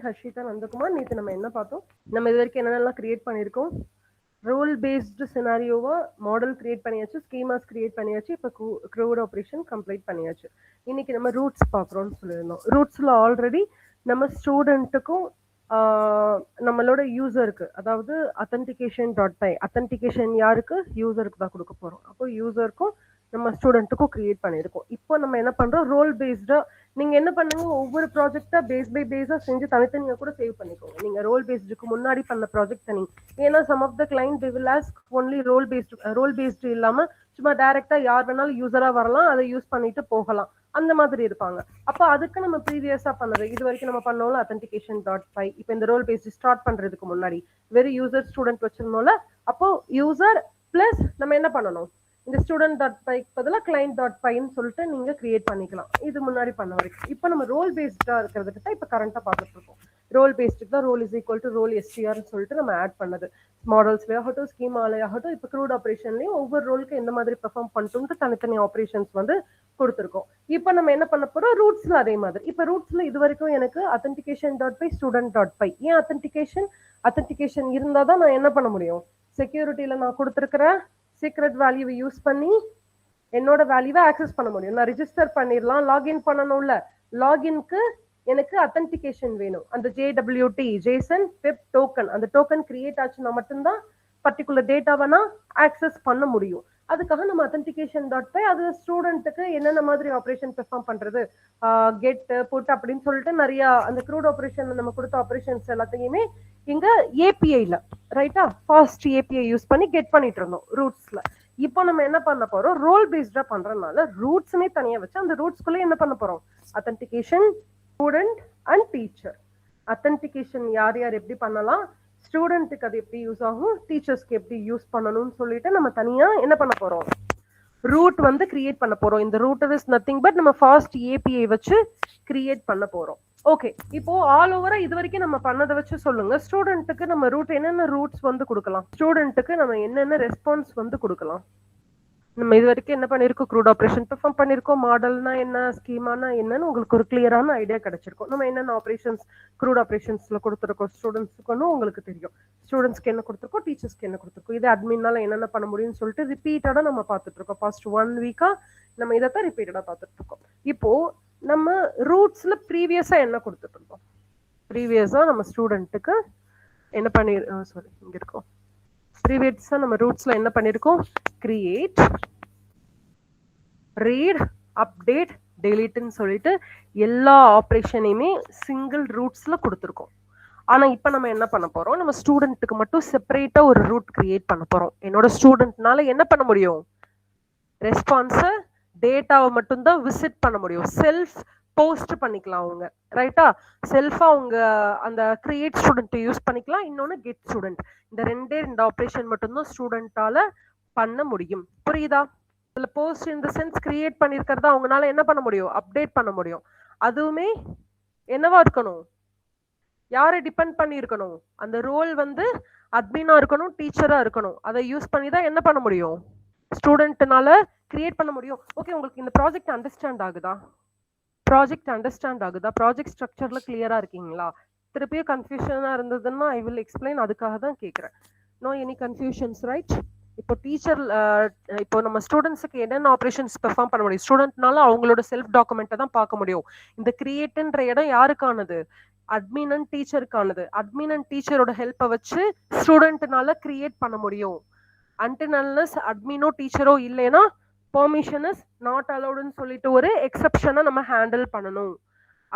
ஹர்ஷிதா, நந்தகுமார். நேற்று நம்ம என்ன பார்த்தோம்? நம்ம இது வரைக்கும் என்னென்னலாம் கிரியேட் பண்ணியிருக்கோம்? ரோல் பேஸ்டு சினாரியோவா மாடல் கிரியேட் பண்ணியாச்சு, ஸ்கீமாஸ் கிரியேட் பண்ணியாச்சு, இப்போ க்ரூட் ஆப்ரேஷன் கம்ப்ளீட் பண்ணியாச்சு. இன்னைக்கு நம்ம ரூட்ஸ் பார்க்குறோம்னு சொல்லியிருந்தோம். ரூட்ஸில் ஆல்ரெடி நம்ம ஸ்டூடெண்ட்டுக்கும் நம்மளோட யூசருக்கு, அதாவது authentication.py, அத்தன்டிகேஷன் யாருக்கு? யூசருக்கு தான் கொடுக்க போகிறோம். அப்போ யூசருக்கும் நம்ம ஸ்டூடெண்ட்டுக்கும் கிரியேட் பண்ணியிருக்கோம். இப்போ நம்ம என்ன பண்ணுறோம்? ரோல் பேஸ்டா நீங்க என்ன பண்ணுங்க, ஒவ்வொரு ப்ராஜெக்டா பேஸ் பை பேஸா செஞ்சு தனித்தனியா கூட சேவ் பண்ணிக்கோங்க. நீங்க ரோல் பேஸ்டுக்கு முன்னாடி பண்ண ப்ராஜெக்ட் தனி. ஏன்னா some of the client they will ask only role based இல்லாம சும்மா டைரக்டா யார் வேணாலும் யூசரா வரலாம், அதை யூஸ் பண்ணிட்டு போகலாம், அந்த மாதிரி இருப்பாங்க. அப்போ அதுக்கு நம்ம ப்ரீவியஸா பண்ணது இது வரைக்கும் நம்ம பண்ணோம்ல authentication.py. இப்போ இந்த ரோல் பேஸ்ட் ஸ்டார்ட் பண்றதுக்கு முன்னாடி வெறும் யூசர் ஸ்டூடெண்ட் வச்சிருந்தோம்ல, அப்போ யூசர் பிளஸ் நம்ம என்ன பண்ணணும், இந்த student.py பதிலாக client.pyன்னு சொல்லிட்டு நீங்க கிரியேட் பண்ணிக்கலாம். இது முன்னாடி பண்ண வரைக்கும். இப்போ நம்ம ரோல் பேஸ்டா இருக்கிறதுக்கு தான் இப்போ கரண்டா பார்த்துட்டு இருக்கோம். ரோல் பேஸ்டுக்கு தான் role is equal to role எஸ்டிஆர்னு சொல்லிட்டு நம்ம ஆட் பண்ணது. மாடல்ஸ்லேயே ஆகட்டும், ஸ்கீமாலே ஆகட்டும், இப்போ க்ரூட் ஆப்ரேஷன்லேயும் ஒவ்வொரு ரோலுக்கு எந்த மாதிரி பெர்ஃபார்ம் பண்ணிட்டு தனித்தனி ஆப்ரேஷன்ஸ் வந்து கொடுத்துருக்கோம். இப்போ நம்ம என்ன பண்ண போறோம்? ரூட்ஸ்ல அதே மாதிரி. இப்போ ரூட்ஸ்ல இது வரைக்கும் எனக்கு authentication.py, student.py. ஏன் அத்தன்டிகேஷன் இருந்தால் தான் நான் என்ன பண்ண முடியும்? செக்யூரிட்டியில நான் கொடுத்துருக்கிற சீக்ரெட் வேல்யூவை யூஸ் பண்ணி என்னோட வேல்யூவை ஆக்சஸ் பண்ண முடியும். நான் ரிஜிஸ்டர் பண்ணிடலாம், லாகின் பண்ணணும்ல. லாகின்க்கு எனக்கு அத்தன்டிகேஷன் வேணும். அந்த JWT ஜேசன் வெப் டோக்கன், அந்த டோக்கன் கிரியேட் ஆச்சுன்னா மட்டும்தான் பர்டிகுலர் டேட்டாவை நான் ஆக்சஸ் பண்ண முடியும். அதுக்காக நம்ம authentication.py அது ஸ்டூடெண்ட்டுக்கு என்னென்ன மாதிரி ஆப்ரேஷன் பெர்ஃபார்ம் பண்றது, கெட் புட் அப்படின்னு சொல்லிட்டு நிறைய அந்த க்ரூட் ஆப்ரேஷன் நம்ம கொடுத்த ஆப்ரேஷன்ஸ் எல்லாத்தையுமே இங்க ஏபிஐல ரைட்டா ஃபாஸ்ட் ஏபிஐ யூஸ் பண்ணி கெட் பண்ணிட்டு இருந்தோம் ரூட்ஸ்ல. இப்போ நம்ம என்ன பண்ண போறோம்? ரோல் பேஸ்டா பண்றதுனால ரூட்ஸ்னே தனியா வச்சு அந்த ரூட்ஸ்குள்ள என்ன பண்ண போறோம்? authentication, student and teacher. authentication யார் யார் எப்படி பண்ணலாம், ஸ்டூடெண்ட்டுக்கு அது எப்படி யூஸ் ஆகும், டீச்சர்ஸ்க்கு எப்படி யூஸ் பண்ணணும்னு சொல்லிட்டு நம்ம தனியா என்ன பண்ண போறோம்? ரூட் வந்து கிரியேட் பண்ண போறோம். இந்த ரூட்டர் இஸ் நத்திங் பட் நம்ம ஃபாஸ்ட் ஏபிஐ வச்சு கிரியேட் பண்ண போறோம். ஓகே, இப்போ ஆல் ஓவரா இது வரைக்கும் நம்ம பண்ணதை வச்சு சொல்லுங்க, ஸ்டூடெண்ட்டுக்கு நம்ம ரூட் என்னென்ன ரூட்ஸ் வந்து கொடுக்கலாம், ஸ்டூடெண்ட்டுக்கு நம்ம என்னென்ன ரெஸ்பான்ஸ் வந்து கொடுக்கலாம். நம்ம இது வரைக்கும் என்ன பண்ணிருக்கோம்? க்ரூட் ஆப்ரேஷன் பெர்ஃபார்ம் பண்ணிருக்கோம். மாடல்னா என்ன, ஸ்கீமானா என்னன்னு உங்களுக்கு ஒரு கிளியரான ஐடியா கிடைச்சிருக்கும். நம்ம என்னென்ன ஆப்ரேஷன்ஸ் க்ரூட் ஆப்ரேஷன்ஸ்ல கொடுத்துருக்கோம் ஸ்டூடெண்ட்ஸ்க்கு உங்களுக்கு தெரியும். ஸ்டூடெண்ட்ஸ்க்கு என்ன கொடுத்துருக்கோம், டீச்சர்ஸ்க்கு என்ன கொடுத்துருக்கோம், இது அட்மின்னால என்னென்ன பண்ண முடியும்னு சொல்லிட்டு ரிப்பீட்டடா நம்ம பார்த்துட்டு இருக்கோம். ஃபர்ஸ்ட் 1 வீக்கா நம்ம இதைத்தான் ரிப்பீட்டடா பார்த்துட்டு இருக்கோம். இப்போ நம்ம ரூட்ஸ்ல ப்ரீவியஸா என்ன கொடுத்துட்டு இருக்கோம்? ப்ரீவியஸா நம்ம ஸ்டூடெண்ட்டுக்கு என்ன பண்ணி இங்க இருக்கோம். ப்ரீவியஸா நம்ம ரூட்ஸ்ல என்ன பண்ணிருக்கோம்? கிரியேட், ரீட், அப்டேட், டெலீட்னு சொல்லிட்டு எல்லா ஆப்ரேஷனையுமே சிங்கிள் ரூட்ஸ்ல கொடுத்துருக்கோம். ஆனா இப்ப நம்ம என்ன பண்ண போறோம்? நம்ம ஸ்டூடெண்ட்டுக்கு மட்டும் செப்பரேட்டா ஒரு ரூட் கிரியேட் பண்ண போறோம். என்னோட ஸ்டூடெண்ட்னால என்ன பண்ண முடியும்? ரெஸ்பான்ஸ டேட்டாவை மட்டும்தான் விசிட் பண்ண முடியும். செல்ஃப் போஸ்ட் பண்ணிக்கலாம் அவங்க, ரைட்டா? செல்ஃபா அவங்க அந்த கிரியேட் ஸ்டூடெண்ட் யூஸ் பண்ணிக்கலாம், இன்னொன்னு கெட் ஸ்டூடெண்ட். இந்த ரெண்டு ஆப்ரேஷன் மட்டும்தான் ஸ்டூடெண்டால பண்ண முடியும். புரியுதா? இதுல போஸ்ட் இந்த சென்ஸ் கிரியேட் பண்ணிருக்கிறத அவங்களால என்ன பண்ண முடியும்? அப்டேட் பண்ண முடியும். அதுவுமே என்னவா இருக்கணும்? யாரை டிபெண்ட் பண்ணி இருக்கணும்? அந்த ரோல் வந்து அட்மினா இருக்கணும், டீச்சரா இருக்கணும். அதை யூஸ் பண்ணி தான் என்ன பண்ண முடியும்? ஸ்டூடெண்ட்னால கிரியேட் பண்ண முடியும். ஓகே, உங்களுக்கு இந்த ப்ராஜெக்ட் அண்டர்ஸ்டாண்ட் ஆகுதா? ப்ராஜெக்ட் ஸ்ட்ரக்சர்ல கிளியரா இருக்கீங்களா? திருப்பியும் கன்ஃபியூஷனா இருந்ததுன்னா ஐ வில் எக்ஸ்பிளைன். அதுக்காக தான் கேட்குறேன். No any confusions, right? இப்போ டீச்சர், இப்போ நம்ம ஸ்டூடெண்ட்ஸுக்கு என்னென்ன ஆப்ரேஷன்ஸ் பெர்ஃபார்ம் பண்ண முடியும்? ஸ்டூடெண்ட்னால அவங்களோட செல்ஃப் டாக்குமெண்ட்டை தான் பார்க்க முடியும். இந்த கிரியேட்ன்ற இடம் யாருக்கானது? அட்மின் அண்ட் டீச்சருக்கானது. அட்மின் அண்ட் டீச்சரோட ஹெல்ப்பை வச்சு ஸ்டூடெண்ட்னால கிரியேட் பண்ண முடியும். until unless அட்மினோ டீச்சரோ இல்லைன்னா பெர்மிஷன் இஸ் நாட் அலௌடுன்னு சொல்லிட்டு ஒரு எக்ஸப்ஷனை நம்ம ஹேண்டில் பண்ணணும்.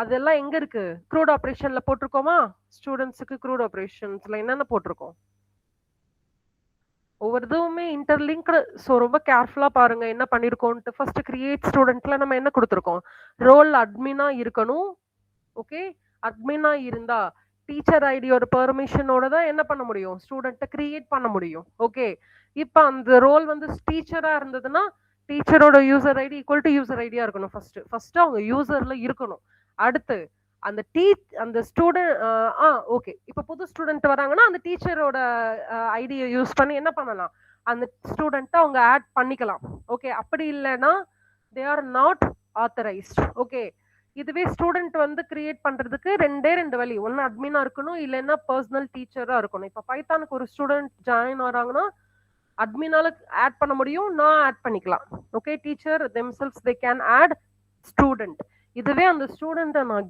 அதெல்லாம் எங்க இருக்கு? க்ரூட் ஆப்ரேஷன்ல போட்டிருக்கோமா? ஸ்டூடெண்ட்ஸுக்கு க்ரூட் ஆப்ரேஷன்ஸ்ல என்னென்ன போட்டிருக்கோம்? ஒவ்வொருதுமே இன்டர்லிங்க்டு. ஸோ ரொம்ப கேர்ஃபுல்லா பாருங்க என்ன பண்ணிருக்கோம்ட்டு. ஃபர்ஸ்ட் கிரியேட் ஸ்டூடெண்ட்ல நம்ம என்ன கொடுத்துருக்கோம்? ரோல் அட்மினா இருக்கணும். ஓகே, அட்மினா இருந்தா டீச்சர் ஐடியோட பெர்மிஷனோட தான் என்ன பண்ண முடியும்? ஸ்டூடெண்ட்டை கிரியேட் பண்ண முடியும். ஓகே, இப்போ அந்த ரோல் வந்து டீச்சரா இருந்ததுன்னா டீச்சரோட user ID equal to user ஐடியா இருக்கணும். ஃபர்ஸ்ட் அவங்க யூசர்ல இருக்கணும். அடுத்து அந்த ஸ்டூடெண்ட் ஓகே, இப்போ புது ஸ்டூடெண்ட் வராங்கன்னா அந்த டீச்சரோட ஐடியை யூஸ் பண்ணி என்ன பண்ணலாம்? அந்த ஸ்டூடெண்ட்டை அவங்க ஆட் பண்ணிக்கலாம். ஓகே, அப்படி இல்லைன்னா they are not authorised. Okay, இதுவே ஸ்டூடெண்ட் வந்து கிரியேட் பண்றதுக்கு ரெண்டு வழி. ஒன்னு அட்மினா இருக்கணும், இல்லைன்னா பர்சனல் டீச்சரா இருக்கணும். இப்ப பைத்தானுக்கு ஒரு ஸ்டூடெண்ட் ஜாயின் ஆறாங்கன்னா அட்மினால ஆட் பண்ண முடியும், நான் ஆட் பண்ணிக்கலாம். Okay, teacher themselves they can add student. இதுவே அந்த ஸ்டூடெண்ட்டை நான்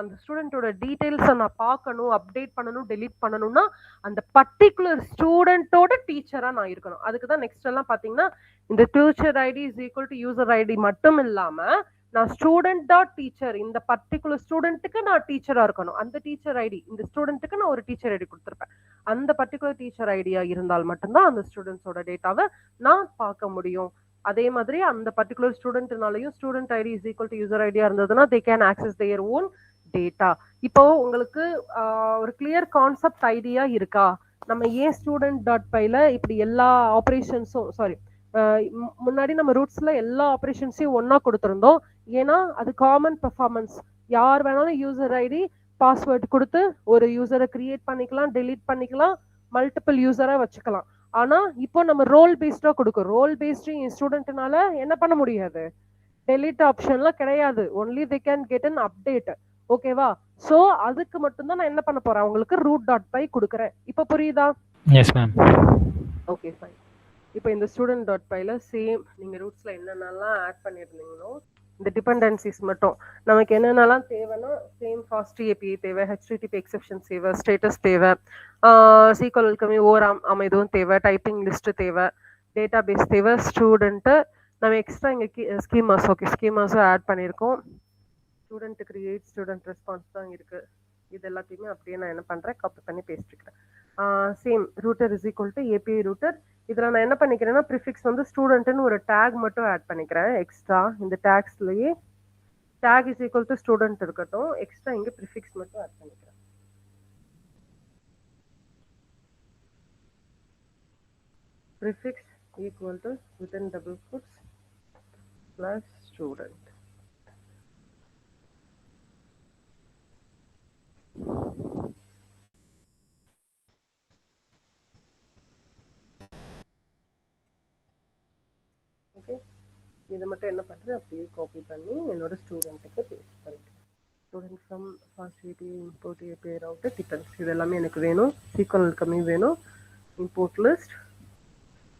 அந்த ஸ்டூடெண்டோட டீடைல்ஸை நான் பார்க்கணும், அப்டேட் பண்ணணும், டெலீட் பண்ணணும்னா அந்த பர்டிகுலர் ஸ்டூடெண்டோட டீச்சரா நான் இருக்கணும். அதுக்கு தான் நெக்ஸ்ட் எல்லாம் பாத்தீங்கன்னா இந்த teacher ID is equal to user ID மட்டும் இல்லாம நான் ஸ்டூடெண்ட் டாட் டீச்சர், இந்த பர்டிகுலர் ஸ்டூடெண்ட்டுக்கு நான் டீச்சரா இருக்கணும். அந்த டீச்சர் ஐடி, இந்த ஸ்டூடெண்ட்டுக்கு நான் ஒரு டீச்சர் ஐடி கொடுத்துருப்பேன். அந்த பர்டிகுலர் டீச்சர் ஐடியா இருந்தால் மட்டும்தான் அந்த ஸ்டூடெண்ட்ஸோட டேட்டாவை நான் பார்க்க முடியும். அதே மாதிரி அந்த பர்டிகுலர் ஸ்டூடெண்ட்னாலையும் student ID is equal to user ஐடியா இருந்ததுன்னா they can access their own data. இப்போ உங்களுக்கு ஒரு கிளியர் கான்செப்ட் ஐடியா இருக்கா? நம்ம ஏன் ஸ்டூடெண்ட் டாட் பைல இப்படி எல்லா ஆப்ரேஷன்ஸும் முன்னாடி நம்ம ரூட்ஸ்ல எல்லா ஆப்ரேஷன்ஸையும் ஒன்னா கொடுத்துருந்தோம். ஏன்னா அது காமன் பெர்ஃபார்மன்ஸ். யார் வேணாலும் யூசர் ஐடி பாஸ்வேர்ட் கொடுத்து ஒரு யூசரை கிரியேட் பண்ணிக்கலாம், டெலீட் பண்ணிக்கலாம், மல்டிபிள் யூசரா வச்சுக்கலாம். ஆனா இப்போ நம்ம ரோல் பேஸ்டா கொடுக்கும். ரோல் பேஸ்டு ஸ்டூடெண்ட்னால என்ன பண்ண முடியாது, டெலீட் ஆப்ஷன்லாம் கிடையாது. Only they can get an update. ஓகேவா? சோ அதுக்கு மட்டும்தான் நான் என்ன பண்ண போறேன், உங்களுக்கு ரூட் டாட் பை கொடுக்குறேன். இப்போ புரியுதா? Yes ma'am. Okay fine. இப்போ இந்த ஸ்டூடெண்ட் டாட் பைல சேம் நீங்க ரூட்ஸ்ல என்னென்னலாம் ஆட் பண்ணிருந்தீங்களோ இந்த டிபெண்டன்சிஸ் மட்டும் நமக்கு என்னென்னலாம் தேவைன்னா சேம் ஃபாஸ்ட் ஏபிஐ தேவை, ஹெச்டிடிபி எக்ஸெப்ஷன் தேவை, ஸ்டேட்டஸ் தேவை, சீக்வல் வெல்கமி ஓவர் அமைதும் தேவை, டைப்பிங் லிஸ்ட் தேவை, டேட்டா பேஸ் தேவை, ஸ்டூடெண்ட்டு நம்ம எக்ஸ்ட்ரா இங்கே ஸ்கீமாஸ், ஓகே ஸ்கீமாஸும் ஆட் பண்ணியிருக்கோம். ஸ்டூடெண்ட் கிரியேட், ஸ்டூடெண்ட் ரெஸ்பான்ஸ் தான் இருக்கு. இது எல்லாத்தையுமே அப்படியே நான் என்ன பண்றேன், காப்பி பண்ணி பேசிக்கிறேன். Same router is equal to API router. இதுல நான் என்ன பண்ணிக்கிறேன்னா ப்ரிஃபிக்ஸ் வந்து ஸ்டூடெண்ட்னு ஒரு டேக் மட்டும் ஆட் பண்ணிக்கிறேன் எக்ஸ்ட்ரா. இந்த டேக்ஸ்லயே tag is equal to student இருக்கட்டும், எக்ஸ்ட்ரா இங்க ப்ரிஃபிக்ஸ் மட்டும் ஆட் பண்ணிக்கிறேன். Prefix equal to within double quotes plus student. Okay, இதை மட்டும் என்ன பண்ணுறேன் அப்படியே காப்பி பண்ணி என்னோட ஸ்டூடெண்ட்டுக்கு பேஸ்ட் பண்ணிக்கிறேன். Student from fast API import API router depends இது எல்லாமே எனக்கு வேணும். சீக்வல் கம்மி வேணும், இம்போர்ட் லிஸ்ட்,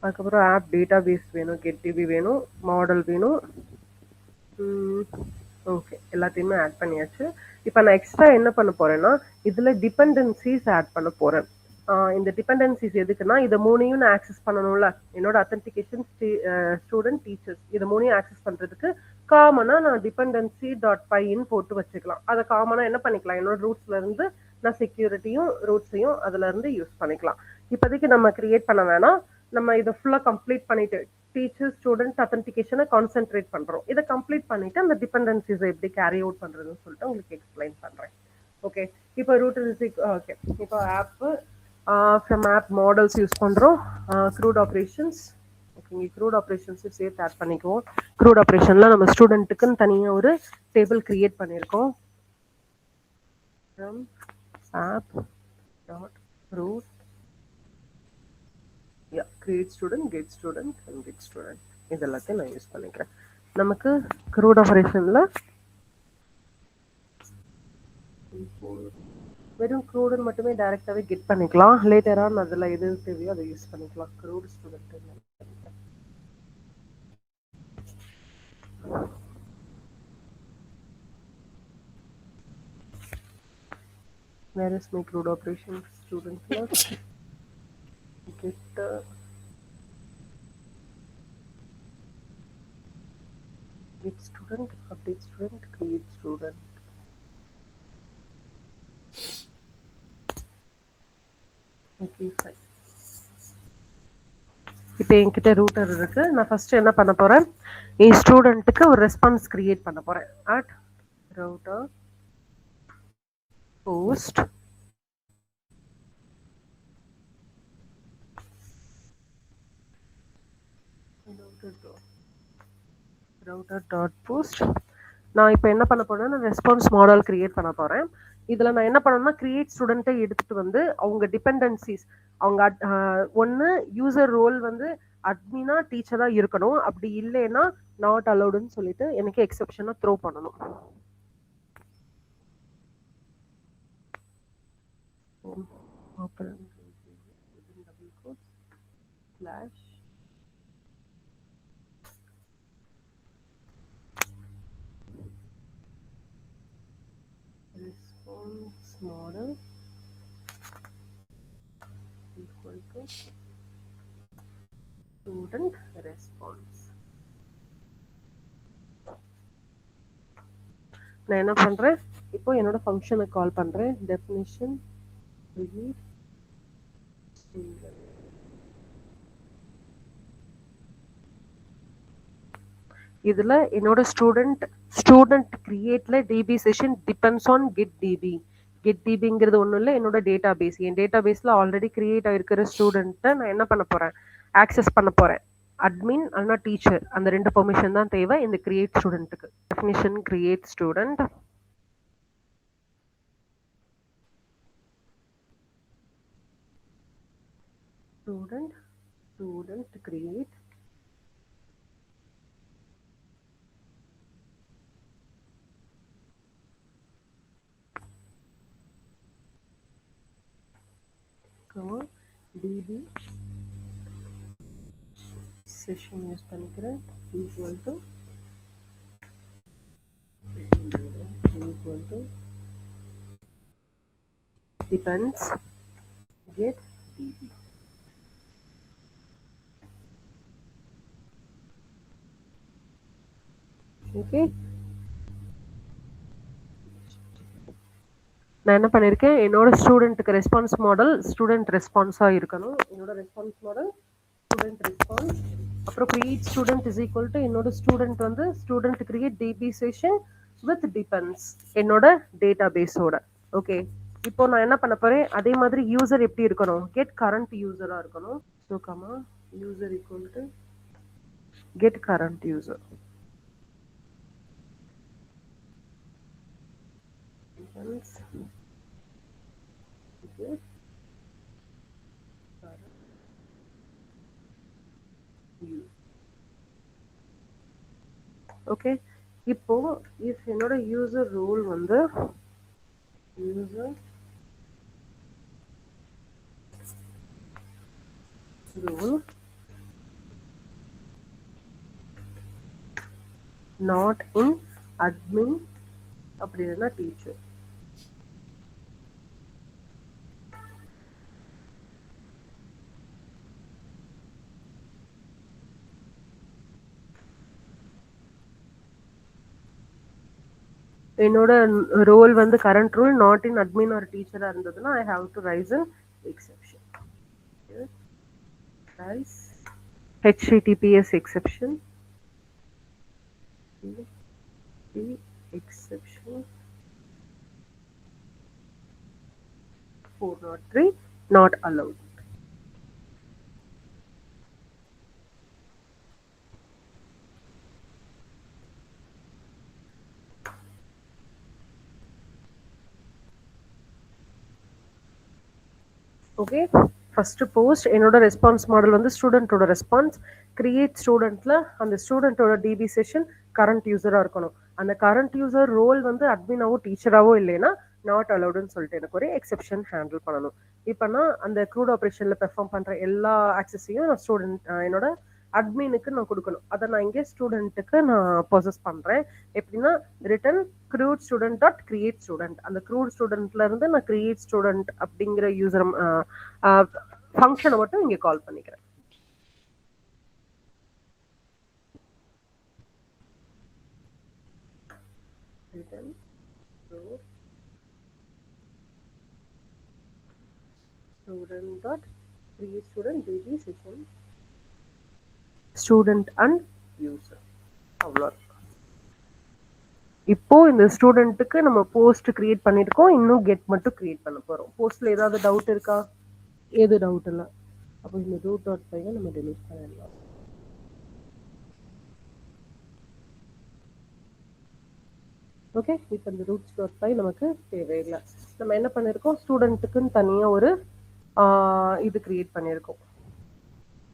அதுக்கப்புறம் ஆப் டேட்டா பேஸ் வேணும், கெட் டிபி வேணும், மாடல் வேணும். ஓகே, எல்லாத்தையுமே ஆட் பண்ணியாச்சு. இப்போ நான் எக்ஸ்ட்ரா என்ன பண்ண போறேன்னா இதில் டிபெண்டன்சிஸ் ஆட் பண்ண போறேன். இந்த டிபெண்டன்சிஸ் எதுக்குன்னா இதை மூணையும் நான் ஆக்சஸ் பண்ணணும்ல, என்னோட அத்தன்டிகேஷன், ஸ்டூடெண்ட், டீச்சர்ஸ், இதை மூணையும் ஆக்சஸ் பண்றதுக்கு காமனா நான் டிபெண்டன்சி டாட் பைன்னு போட்டு வச்சுக்கலாம். அதை காமனா என்ன பண்ணிக்கலாம், என்னோட ரூட்ஸ்ல இருந்து நான் செக்யூரிட்டியும் ரூட்ஸையும் அதுல இருந்து யூஸ் பண்ணிக்கலாம். இப்போதைக்கு நம்ம கிரியேட் பண்ண வேணாம், நம்ம இதை ஃபுல்லா கம்ப்ளீட் பண்ணிட்டு டீச்சர் ஸ்டூடெண்ட் அத்தன்டிகேஷனை கான்சென்ட்ரேட் பண்றோம். இதை கம்ப்ளீட் பண்ணிட்டு அந்த டிபெண்டன்சிஸை எப்படி கேரி அவுட் பண்றதுன்னு சொல்லிட்டு உங்களுக்கு எக்ஸ்பிளைன் பண்றேன். ஓகே, இப்போ ரூட்டர் ஓகே, இப்போ app from app models use பண்றோம். CRUD operations, okay, CRUD operations சேர்த்து ஆட் பண்ணிக்குவோம். க்ரூட் ஆப்ரேஷன்ல நம்ம ஸ்டூடெண்ட்டுக்குன்னு தனியாக ஒரு டேபிள் கிரியேட் பண்ணியிருக்கோம். From app dot route create student, get student and get student, இது எல்லாத்தையும் நான் யூஸ் பண்ணிக்கிறேன். நமக்கு க்ரூட் ஆப்ரேஷன்ல வெறும் க்ரூடன் மட்டுமே டைரக்டாவே கெட் பண்ணிக்கலாம். லேட்டரா அதுல எது தேவையோ அதை யூஸ் பண்ணிக்கலாம். க்ரூட் student where is my crude operation student class, get get student, update student, create student. Okay, fine. இப்போ என்கிட்ட ரூட்டர் இருக்கு. நான் ஃபர்ஸ்ட் என்ன பண்ண போறேன், என் ஸ்டூடெண்ட்டுக்கு ஒரு ரெஸ்பான்ஸ் கிரியேட் பண்ண போறேன். At router post router dot post. நான் இப்போ என்ன பண்ண போறேன்னா ரெஸ்பான்ஸ் மாடல் கிரியேட் பண்ண போறேன். இதுல நான் என்ன பண்ணணும்னா கிரியேட் ஸ்டூடெண்ட்டை எடுத்துட்டு வந்து அவங்க டிபெண்டன்சிஸ், அவங்க ஒன்னு யூசர் ரோல் வந்து அட்மினா டீச்சரா இருக்கணும், அப்படி இல்லைன்னா நாட் அலௌடுன்னு சொல்லிட்டு எனக்கு எக்ஸெப்ஷனை த்ரோ பண்ணணும். open within double quotes slash response model equal to student response. நான் என்ன பண்றேன், இப்போ என்னோட ஃபங்க்ஷனை கால் பண்றேன். டெஃபினிஷன் இதுல என்னோட ஸ்டூடெண்ட் கிரியேட்ல DB session depends on get DB. Get டிபிங்கிறது ஒன்றும் இல்லை, என்னோட டேட்டா பேஸ். என் டேட்டா பேஸ்ல ஆல்ரெடி கிரியேட் ஆயிருக்கிற ஸ்டூடெண்ட்டை நான் என்ன பண்ண போறேன், ஆக்சஸ் பண்ண போறேன். அட்மின் அல்லனா டீச்சர், அந்த ரெண்டு பெர்மிஷன் தான் தேவை இந்த கிரியேட் ஸ்டூடெண்ட்டுக்கு. Definition create student student create db session use பண்ணிக்கிறேன் equal to depends get db. Okay, நான் என்ன பண்ணியிருக்கேன், என்னோட ஸ்டூடெண்ட்டுக்கு ரெஸ்பான்ஸ் மாடல் ஸ்டூடெண்ட் ரெஸ்பான்ஸாக இருக்கணும். என்னோட ரெஸ்பான்ஸ் மாடல் ஸ்டூடெண்ட் ரெஸ்பான்ஸ். அப்புறம் create student is equal to என்னோட ஸ்டூடெண்ட் வந்து student create DB session with depends என்னோட டேட்டா பேஸோட. ஓகே, இப்போ நான் என்ன பண்ண போறேன், அதே மாதிரி யூசர் எப்படி இருக்கணும், கெட் கரண்ட் யூசரா இருக்கணும். So comma user equal to get current user. Okay, இப்போ இஃப் என்னோட யூசர் ரோல் வந்து user role not in admin அப்படி இல்லைன்னா டீச்சர். என்னோட ரோல் வந்து current role not in admin or டீச்சரா இருந்ததுன்னா I have to raise an exception. Raise HTTPS exception. The exception 403 not allowed. Okay, first post என்னோட response model வந்து ஸ்டூடெண்ட்டோட response. Create ஸ்டூடெண்ட்ல அந்த ஸ்டூடெண்ட்டோட டிபி செஷன் கரண்ட் யூசரா இருக்கணும். அந்த கரண்ட் யூசர் ரோல் வந்து அட்மினாவோ டீச்சராவோ இல்லைன்னா நாட் அலவுடுன்னு சொல்லிட்டு எனக்கு ஒரு எக்ஸெப்ஷன் ஹேண்டில் பண்ணணும். இப்போ நான் அந்த க்ரூட் ஆப்ரேஷன்ல பெர்ஃபார்ம் பண்ற எல்லா ஆக்சஸையும் நான் ஸ்டூடெண்ட் என்னோட அட்மினுக்கு நான் கொடுக்கணும். அதை நான் இங்கே ஸ்டூடெண்ட்டுக்கு நான் ப்ரொசஸ் பண்றேன். எப்படின்னா return crud student dot create student. அந்த க்ரூட் ஸ்டூடெண்ட்ல இருந்து நான் கிரியேட் ஸ்டூடெண்ட் அப்படிங்கிற யூசர் ஃபங்க்ஷனை மட்டும் இங்கே கால் பண்ணிக்கிறேன். Student dot create student DB session student and user. அவ்வளோ. இப்போ இந்த ஸ்டூடெண்ட்டுக்கு நம்ம போஸ்ட் கிரியேட் பண்ணிருக்கோம், இன்னும் கெட் மட்டும் கிரியேட் பண்ண போறோம். போஸ்ட்ல ஏதாவது டவுட் இருக்கா? ஏது டவுட் இல்லை. அப்போ இந்த ரூட் டாட் பை நம்ம டெலிட் பண்ணிடலாம். ஓகே, இப்போ இந்த ரூட்ஸ் டாட் பை நமக்கு தேவையில்லை. நம்ம என்ன பண்ணிருக்கோம், ஸ்டூடெண்ட்டுக்குன்னு தனியா ஒரு இது கிரியேட் பண்ணியிருக்கோம்,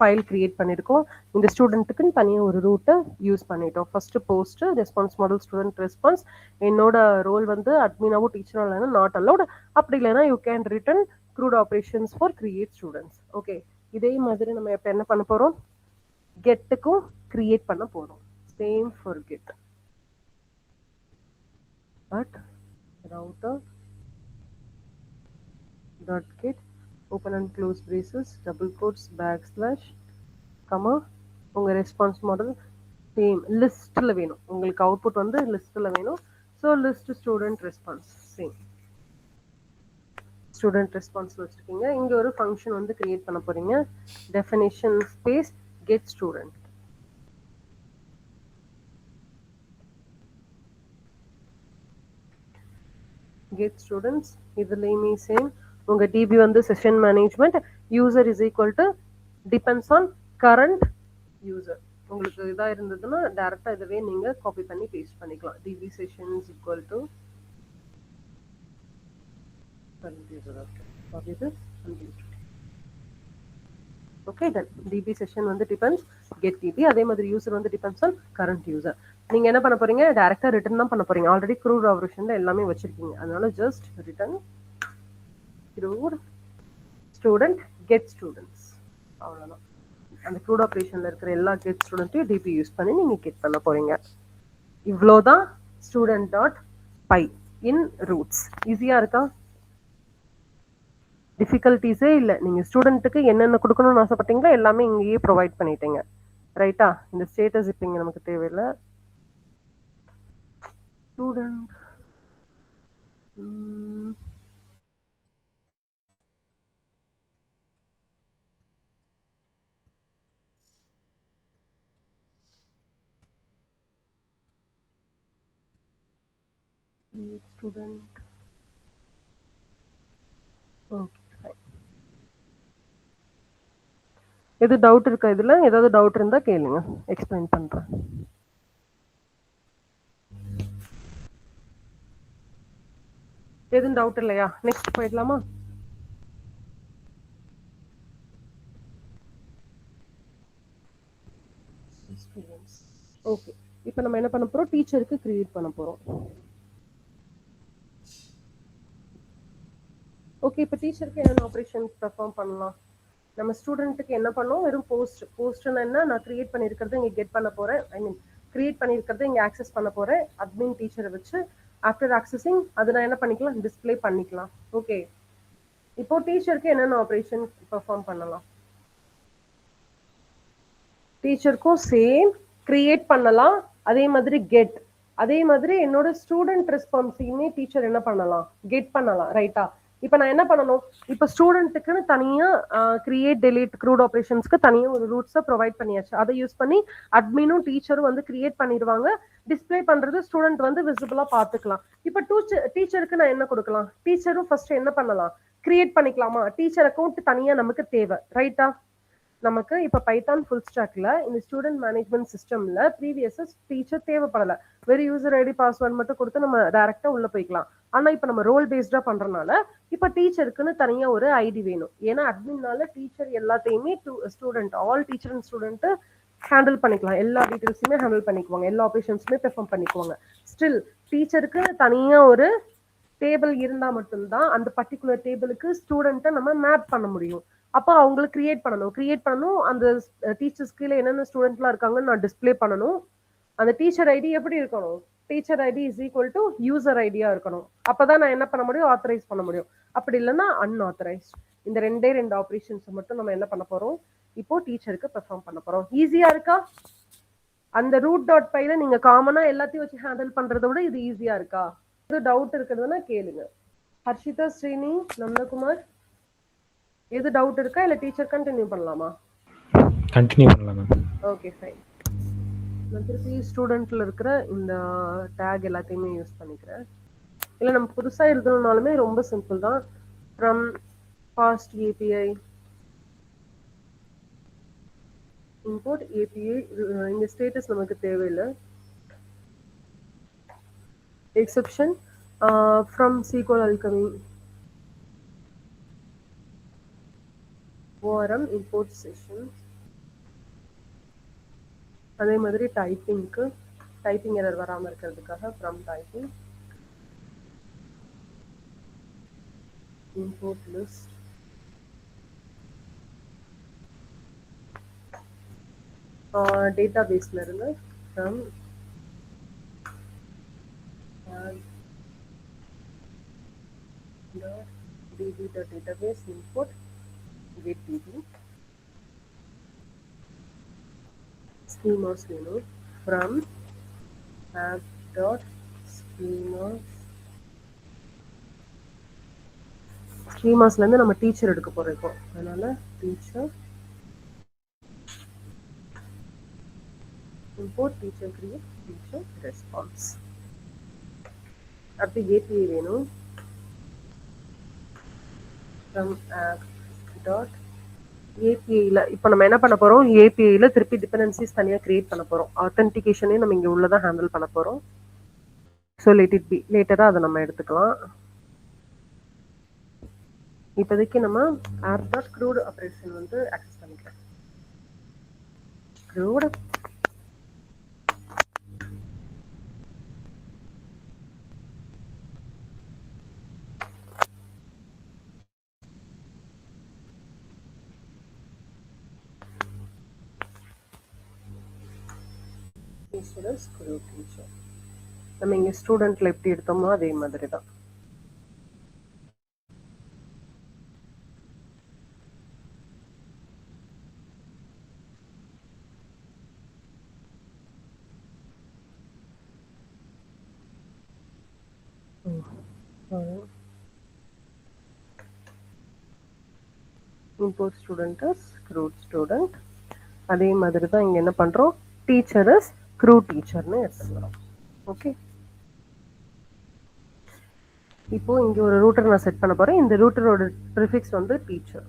ஃபைல் கிரியேட் பண்ணியிருக்கோம். இந்த ஸ்டூடெண்ட்டுக்குன்னு தனியாக ஒரு ரூட்டை யூஸ் பண்ணிட்டோம். First post response model student response. என்னோட ரோல் வந்து அட்மினாவோ டீச்சரோ இல்லைன்னா நாட் அலவுட். அப்படி இல்லைன்னா you can return crude operations for create students. Okay, இதே மாதிரி நம்ம இப்ப என்ன பண்ண போறோம், கெட்டுக்கும் கிரியேட் பண்ண போறோம். Same for get, but router dot get open and close braces double quotes backslash comma உங்க ரெஸ்பான்ஸ் மாடல் சேம் லிஸ்ட்ல வேணும், உங்களுக்கு அவுட்புட் வந்து லிஸ்ட்ல வேணும். So list student response same student response வச்சிருக்கீங்க. இங்க ஒரு ஃபங்க்ஷன் வந்து கிரியேட் பண்ண போறீங்க, definition space get student. Get students இதுலயுமே சேம், உங்க டிபி வந்து session management, user is equal to depends on current user. உங்களுக்கு இதா இருந்ததுன்னா டைரக்டா இதுவே நீங்க காப்பி பண்ணி பேஸ்ட் பண்ணிக்கலாம். DB sessions equal to current user. Copy this and paste. Okay, then db session வந்து depends get db, அதே மாதிரி user வந்து depends on current user. நீங்க என்ன பண்ண போறீங்க, டைரக்டா ரிட்டர்ன் தான் பண்ண போறீங்க. ஆல்ரெடி crude ஆபரேஷன்ல எல்லாமே வச்சிருக்கீங்க, அதனால just return crude student get students அவ்வளவுதான். அந்த crude ஆபரேஷன்ல இருக்கிற எல்லா get ஸ்டூடெண்ட்டையும் db யூஸ் பண்ணி நீங்க கெட் பண்ண போறீங்க. இவ்வளவுதான் student dot py in roots. ஈஸியா இருக்கா? டிஃபிகல்ட்டிஸே இல்லை. நீங்கள் ஸ்டூடெண்ட்டுக்கு என்னென்ன கொடுக்கணும்னு ஆசைப்பட்டீங்களோ எல்லாமே இங்கேயே ப்ரொவைட் பண்ணிட்டீங்க. ரைட்டா? இந்த ஸ்டேட்டஸ் இப்போ இங்கே நமக்கு தேவையில்லை. Student student okay. எது டவுட் இருக்கா? இதுல ஏதாவது டவுட் இருந்தா கேளுங்க, எக்ஸ்பிளைன் பண்றேன். எதுவும் டவுட் இல்லையா? நெக்ஸ்ட் போயிடலாமா? ஓகே, இப்போ நம்ம என்ன பண்ண போறோம், டீச்சருக்கு கிரியேட் பண்ண போறோம். ஓகே, இப்போ டீச்சருக்கு என்னென்ன ஆப்ரேஷன் பெர்ஃபார்ம் பண்ணலாம்? நம்ம ஸ்டூடெண்ட்டுக்கு என்ன பண்ணோம், வெறும் போஸ்ட்னா என்ன, நான் கிரியேட் பண்ணியிருக்கிறது இங்கே கெட் பண்ண போறேன், ஐ மீன் கிரியேட் பண்ணியிருக்கிறது இங்கே ஆக்சஸ் பண்ண போறேன் அட்மின் டீச்சரை வச்சு. ஆஃப்டர் ஆக்சஸிங் அது நான் என்ன பண்ணிக்கலாம், டிஸ்பிளே பண்ணிக்கலாம். ஓகே, இப்போ டீச்சருக்கு என்னென்ன ஆப்ரேஷன் பெர்ஃபார்ம் பண்ணலாம்? டீச்சருக்கும் சேம் கிரியேட் பண்ணலாம், அதே மாதிரி கெட், அதே மாதிரி என்னோட ஸ்டூடெண்ட் ரெஸ்பான்ஸையுமே டீச்சர் என்ன பண்ணலாம், கெட் பண்ணலாம். ரைட்டா? இப்போ நான் என்ன பண்ணணும், இப்போ ஸ்டூடெண்ட்டுக்குன்னு தனியாக கிரியேட் டெலீட் க்ரூட் ஆப்ரேஷன்ஸ்க்கு தனியாக ஒரு ரூட்ஸை ப்ரொவைட் பண்ணியாச்சு. அதை யூஸ் பண்ணி அட்மினும் டீச்சரும் வந்து கிரியேட் பண்ணிடுவாங்க. டிஸ்பிளே பண்ணுறது ஸ்டூடெண்ட் வந்து விசிபிளாக பார்த்துக்கலாம். இப்போ டீச்சருக்கு நான் என்ன கொடுக்கலாம், டீச்சரும் ஃபர்ஸ்ட் என்ன பண்ணலாம், கிரியேட் பண்ணிக்கலாமா? டீச்சர் அக்கௌண்ட் தனியாக நமக்கு தேவை. ரைட்டா? நமக்கு இப்போ பைத்தான் ஃபுல் ஸ்டாக்ல இந்த ஸ்டூடெண்ட் மேனேஜ்மெண்ட் சிஸ்டம்ல ப்ரீவியஸா டீச்சர் தேவைப்படல, வெறும் யூசர் ஐடி பாஸ்வேர்ட் மட்டும் கொடுத்து நம்ம டைரக்டா உள்ள போய்க்கலாம். ஆனா இப்போ நம்ம ரோல் பேஸ்டா பண்றதுனால இப்போ டீச்சருக்குன்னு தனியா ஒரு ஐடி வேணும். ஏன்னா அட்மின்னால டீச்சர் எல்லாத்தையுமே student all teacher and student handle பண்ணிக்கலாம், எல்லா டீட்டெயில்ஸுமே ஹேண்டில் பண்ணிக்குவாங்க, எல்லா ஆப்ரேஷன்ஸுமே பெர்ஃபார்ம் பண்ணிக்குவாங்க. ஸ்டில் டீச்சருக்கு தனியா ஒரு டேபிள் இருந்தா மட்டும்தான் அந்த பர்டிகுலர் டேபிளுக்கு ஸ்டூடெண்ட்டை நம்ம மேப் பண்ண முடியும். அப்போ அவங்களுக்கு கிரியேட் பண்ணணும், அந்த டீச்சர்ஸ் கீழே என்னென்ன ஸ்டூடெண்ட்லாம் இருக்காங்கன்னு நான் டிஸ்பிளே பண்ணணும். அந்த டீச்சர் ஐடி எப்படி இருக்கணும், teacher ID is equal to user ஐடியா இருக்கணும். அப்பதான் நான் என்ன பண்ண முடியும், ஆத்தரைஸ் பண்ண முடியும். அப்படி இல்லைன்னா அன்ஆத்தரைஸ்ட். இந்த ரெண்டு ஆப்ரேஷன்ஸ் மட்டும் நம்ம என்ன பண்ண போறோம், இப்போ டீச்சருக்கு பெர்ஃபார்ம் பண்ண போறோம். ஈஸியா இருக்கா? அந்த ரூட் டாட் பைல நீங்க காமனா எல்லாத்தையும் வச்சு ஹேண்டில் பண்றதை விட இது ஈஸியா இருக்கா? எது டவுட் இருக்கிறதுனா கேளுங்க. ஹர்ஷிதா, ஸ்ரீனி, நந்தகுமார், எது டவுட் இருக்கா இல்ல டீச்சர் கண்டினியூ பண்ணலாமா? கண்டினியூ பண்ணலாம் மேம். Okay fine. நான் திருப்பி ஸ்டூடெண்ட்ல இருக்கிற இந்த டேக் எல்லாத்தையுமே யூஸ் பண்ணிக்கிறேன். இல்லை நம்ம புதுசா எழுதணும்னாலுமே ரொம்ப சிம்பிள் தான். From fast API import API, இந்த ஸ்டேட்டஸ் நமக்கு தேவையில்லை. Exception from SQL Alchemy ORM import session. அதே மாதிரி டைப்பிங்க்கு டைப்பிங் எரர் வராமல் இருக்கிறதுக்காக from typing import list data பேஸ்ல இருந்து from db.database import get db schemas வேணும் from app.schemas schemasல இருந்து நம்ம டீச்சர் எடுக்க போறோம் இப்போ. அதனால teacher import teacher create teacher response. அப்படி API வேணும் from app.api-ல இப்போ நம்ம என்ன பண்ண போறோம், API-ல திருப்பி டிபெண்டன்சிஸ் தனியா கிரியேட் பண்ண போறோம். ஆத்தென்டிகேஷனே நம்ம இங்க உள்ளதான் ஹேண்டில் பண்ண போறோம். ஸோ லெட் இட் பி, லேட்டரா அதை நம்ம எடுத்துக்கலாம். இப்போதைக்கு நம்ம app.crude ஆப்ரேஷன் வந்து ஆக்சஸ் பண்ணிக்கலாம். crude crude teacher. நம்ம இங்க ஸ்டூடெண்ட்ல எப்படி எடுத்தோமோ அதே மாதிரி தான். import student as crude student. அதே மாதிரி தான் இங்க என்ன பண்றோம், டீச்சர் as crude teacherன்னு எடுத்துக்கிறோம். ஓகே, இப்போ இங்க ஒரு ரூட்டர் நான் செட் பண்ண போறேன். இந்த ரூட்டரோட ப்ரிஃபிக்ஸ் வந்து teacher.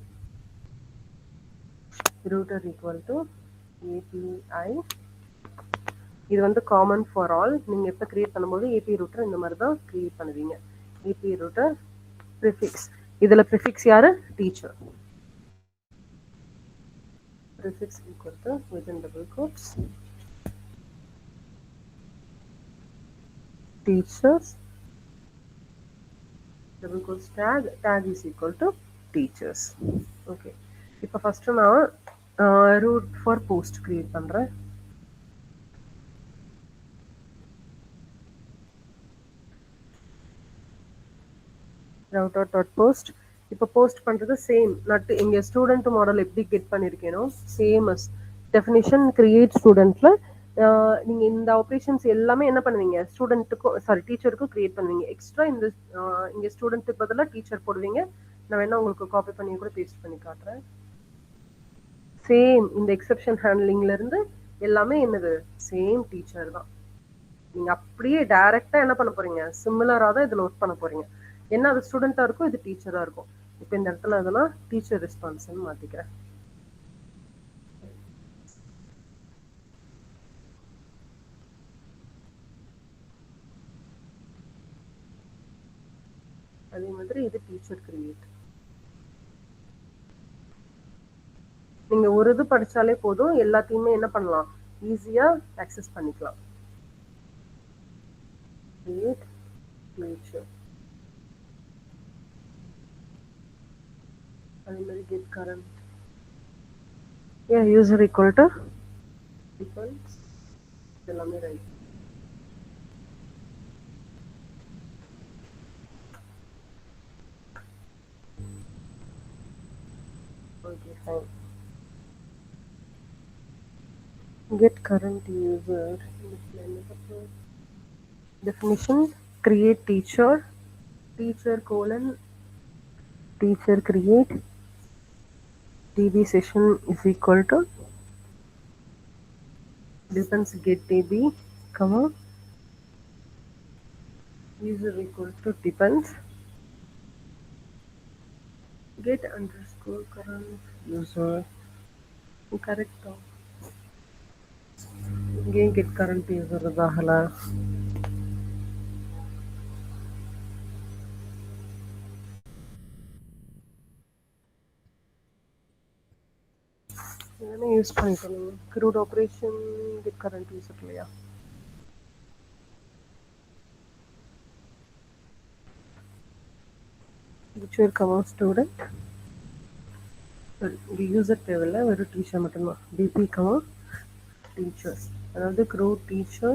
Router equal to API. இது வந்து காமன் ஃபார் ஆல். நீங்க எப்ப கிரியேட் பண்ணும்போது API ரூட்டர் இந்த மாதிரி தான் கிரியேட் பண்ணுவீங்க. API router prefix. இதுல ப்ரிஃபிக்ஸ் யாரு, teacher. prefix equal to within double quotes teachers double quotes tag is equal to teachers. Okay, இப்போ ஃபர்ஸ்ட் நான் root for post create பண்றேன். router.post. இப்போ போஸ்ட் பண்றது சேம். நான் இங்க ஸ்டூடெண்ட் மாடல் எப்படி கெட் பண்ணிருக்கேனோ சேம் அஸ் டெஃபினிஷன் கிரியேட் ஸ்டூடெண்ட்ல நீங்க இந்த ஆபரேஷன்ஸ் எல்லாமே என்ன பண்ணுவீங்க, ஸ்டூடெண்ட்டுக்கும் சாரி டீச்சருக்கும் கிரியேட் பண்ணுவீங்க. எக்ஸ்ட்ரா இந்த இங்க ஸ்டூடெண்ட்டுக்கு பதிலாக டீச்சர் போடுவீங்க. நான் வேணா உங்களுக்கு காப்பி பண்ணி கூட பேஸ்ட் பண்ணி காட்டுறேன். சேம் இந்த எக்ஸெப்ஷன் ஹேண்ட்லிங்ல இருந்து எல்லாமே என்னது, சேம் டீச்சர் தான். நீங்க அப்படியே டைரக்டா என்ன பண்ண போறீங்க, சிமிலரா தான் இதுல ஒர்க் பண்ண போறீங்க. என்ன அது ஸ்டூடெண்டா இருக்கும், இது டீச்சரா இருக்கும். இப்போ இந்த இடத்துல அதெல்லாம் டீச்சர் ரெஸ்பான்ஸ்ன்னு மாத்திக்கிறேன். அதே மாதிரி இது டீச்சர் கிரியேட். நீங்க ஒரு இது படிச்சாலே போதும், எல்லாத்தையுமே என்ன பண்ணலாம், ஈஸியா ஆக்சஸ் பண்ணிக்கலாம். Create teacher. அதே மாதிரி get current user equal to equals எல்லாமே right. Okay fine. get current user definition create teacher colon teacher create db session is equal to depends get db comma user equal to depends get underscore current user. correct again get current user இதாகல. இதெல்லாம் use பண்ணிக்கணும். crude operation get current user இல்லையா. teacher comma student user தேவையில்ல, வெறும் teacher மட்டும்தான். dp comma teacher, அதாவது crew teacher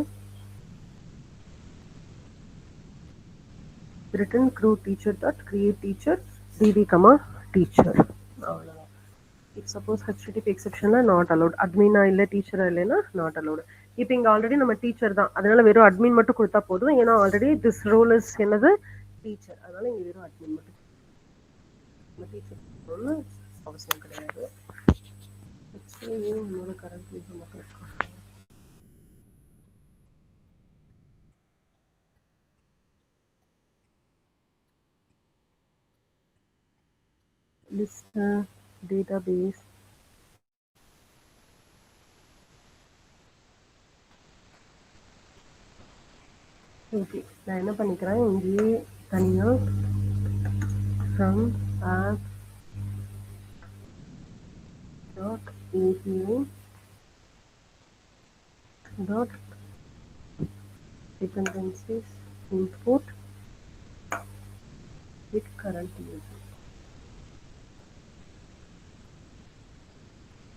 written crew teacher dot create teacher db comma teacher. அவ்வளவுதான். if suppose http exceptionல not allowed, admin இல்ல டீச்சரா இல்லைன்னா not allowed. இப்போ இங்க ஆல்ரெடி நம்ம டீச்சர் தான், அதனால வெறும் அட்மின் மட்டும் கொடுத்தா போதும். ஏன்னா ஆல்ரெடி திஸ் ரோல் இஸ் என்னது டீச்சர், அதனால இங்க வெறும் அட்மின் மட்டும். டீச்சர் ஒன்றும் அவசியம் கிடையாது. இன்னொரு கரண்ட் யூஸர் மட்டும் இருக்கும். லிஸ்ட் டேட்டாபேஸ் ஓகே, நான் என்ன பண்ணிக்கிறேன் இங்கேயே தனியாக from app dot API dot dependencies import with current user.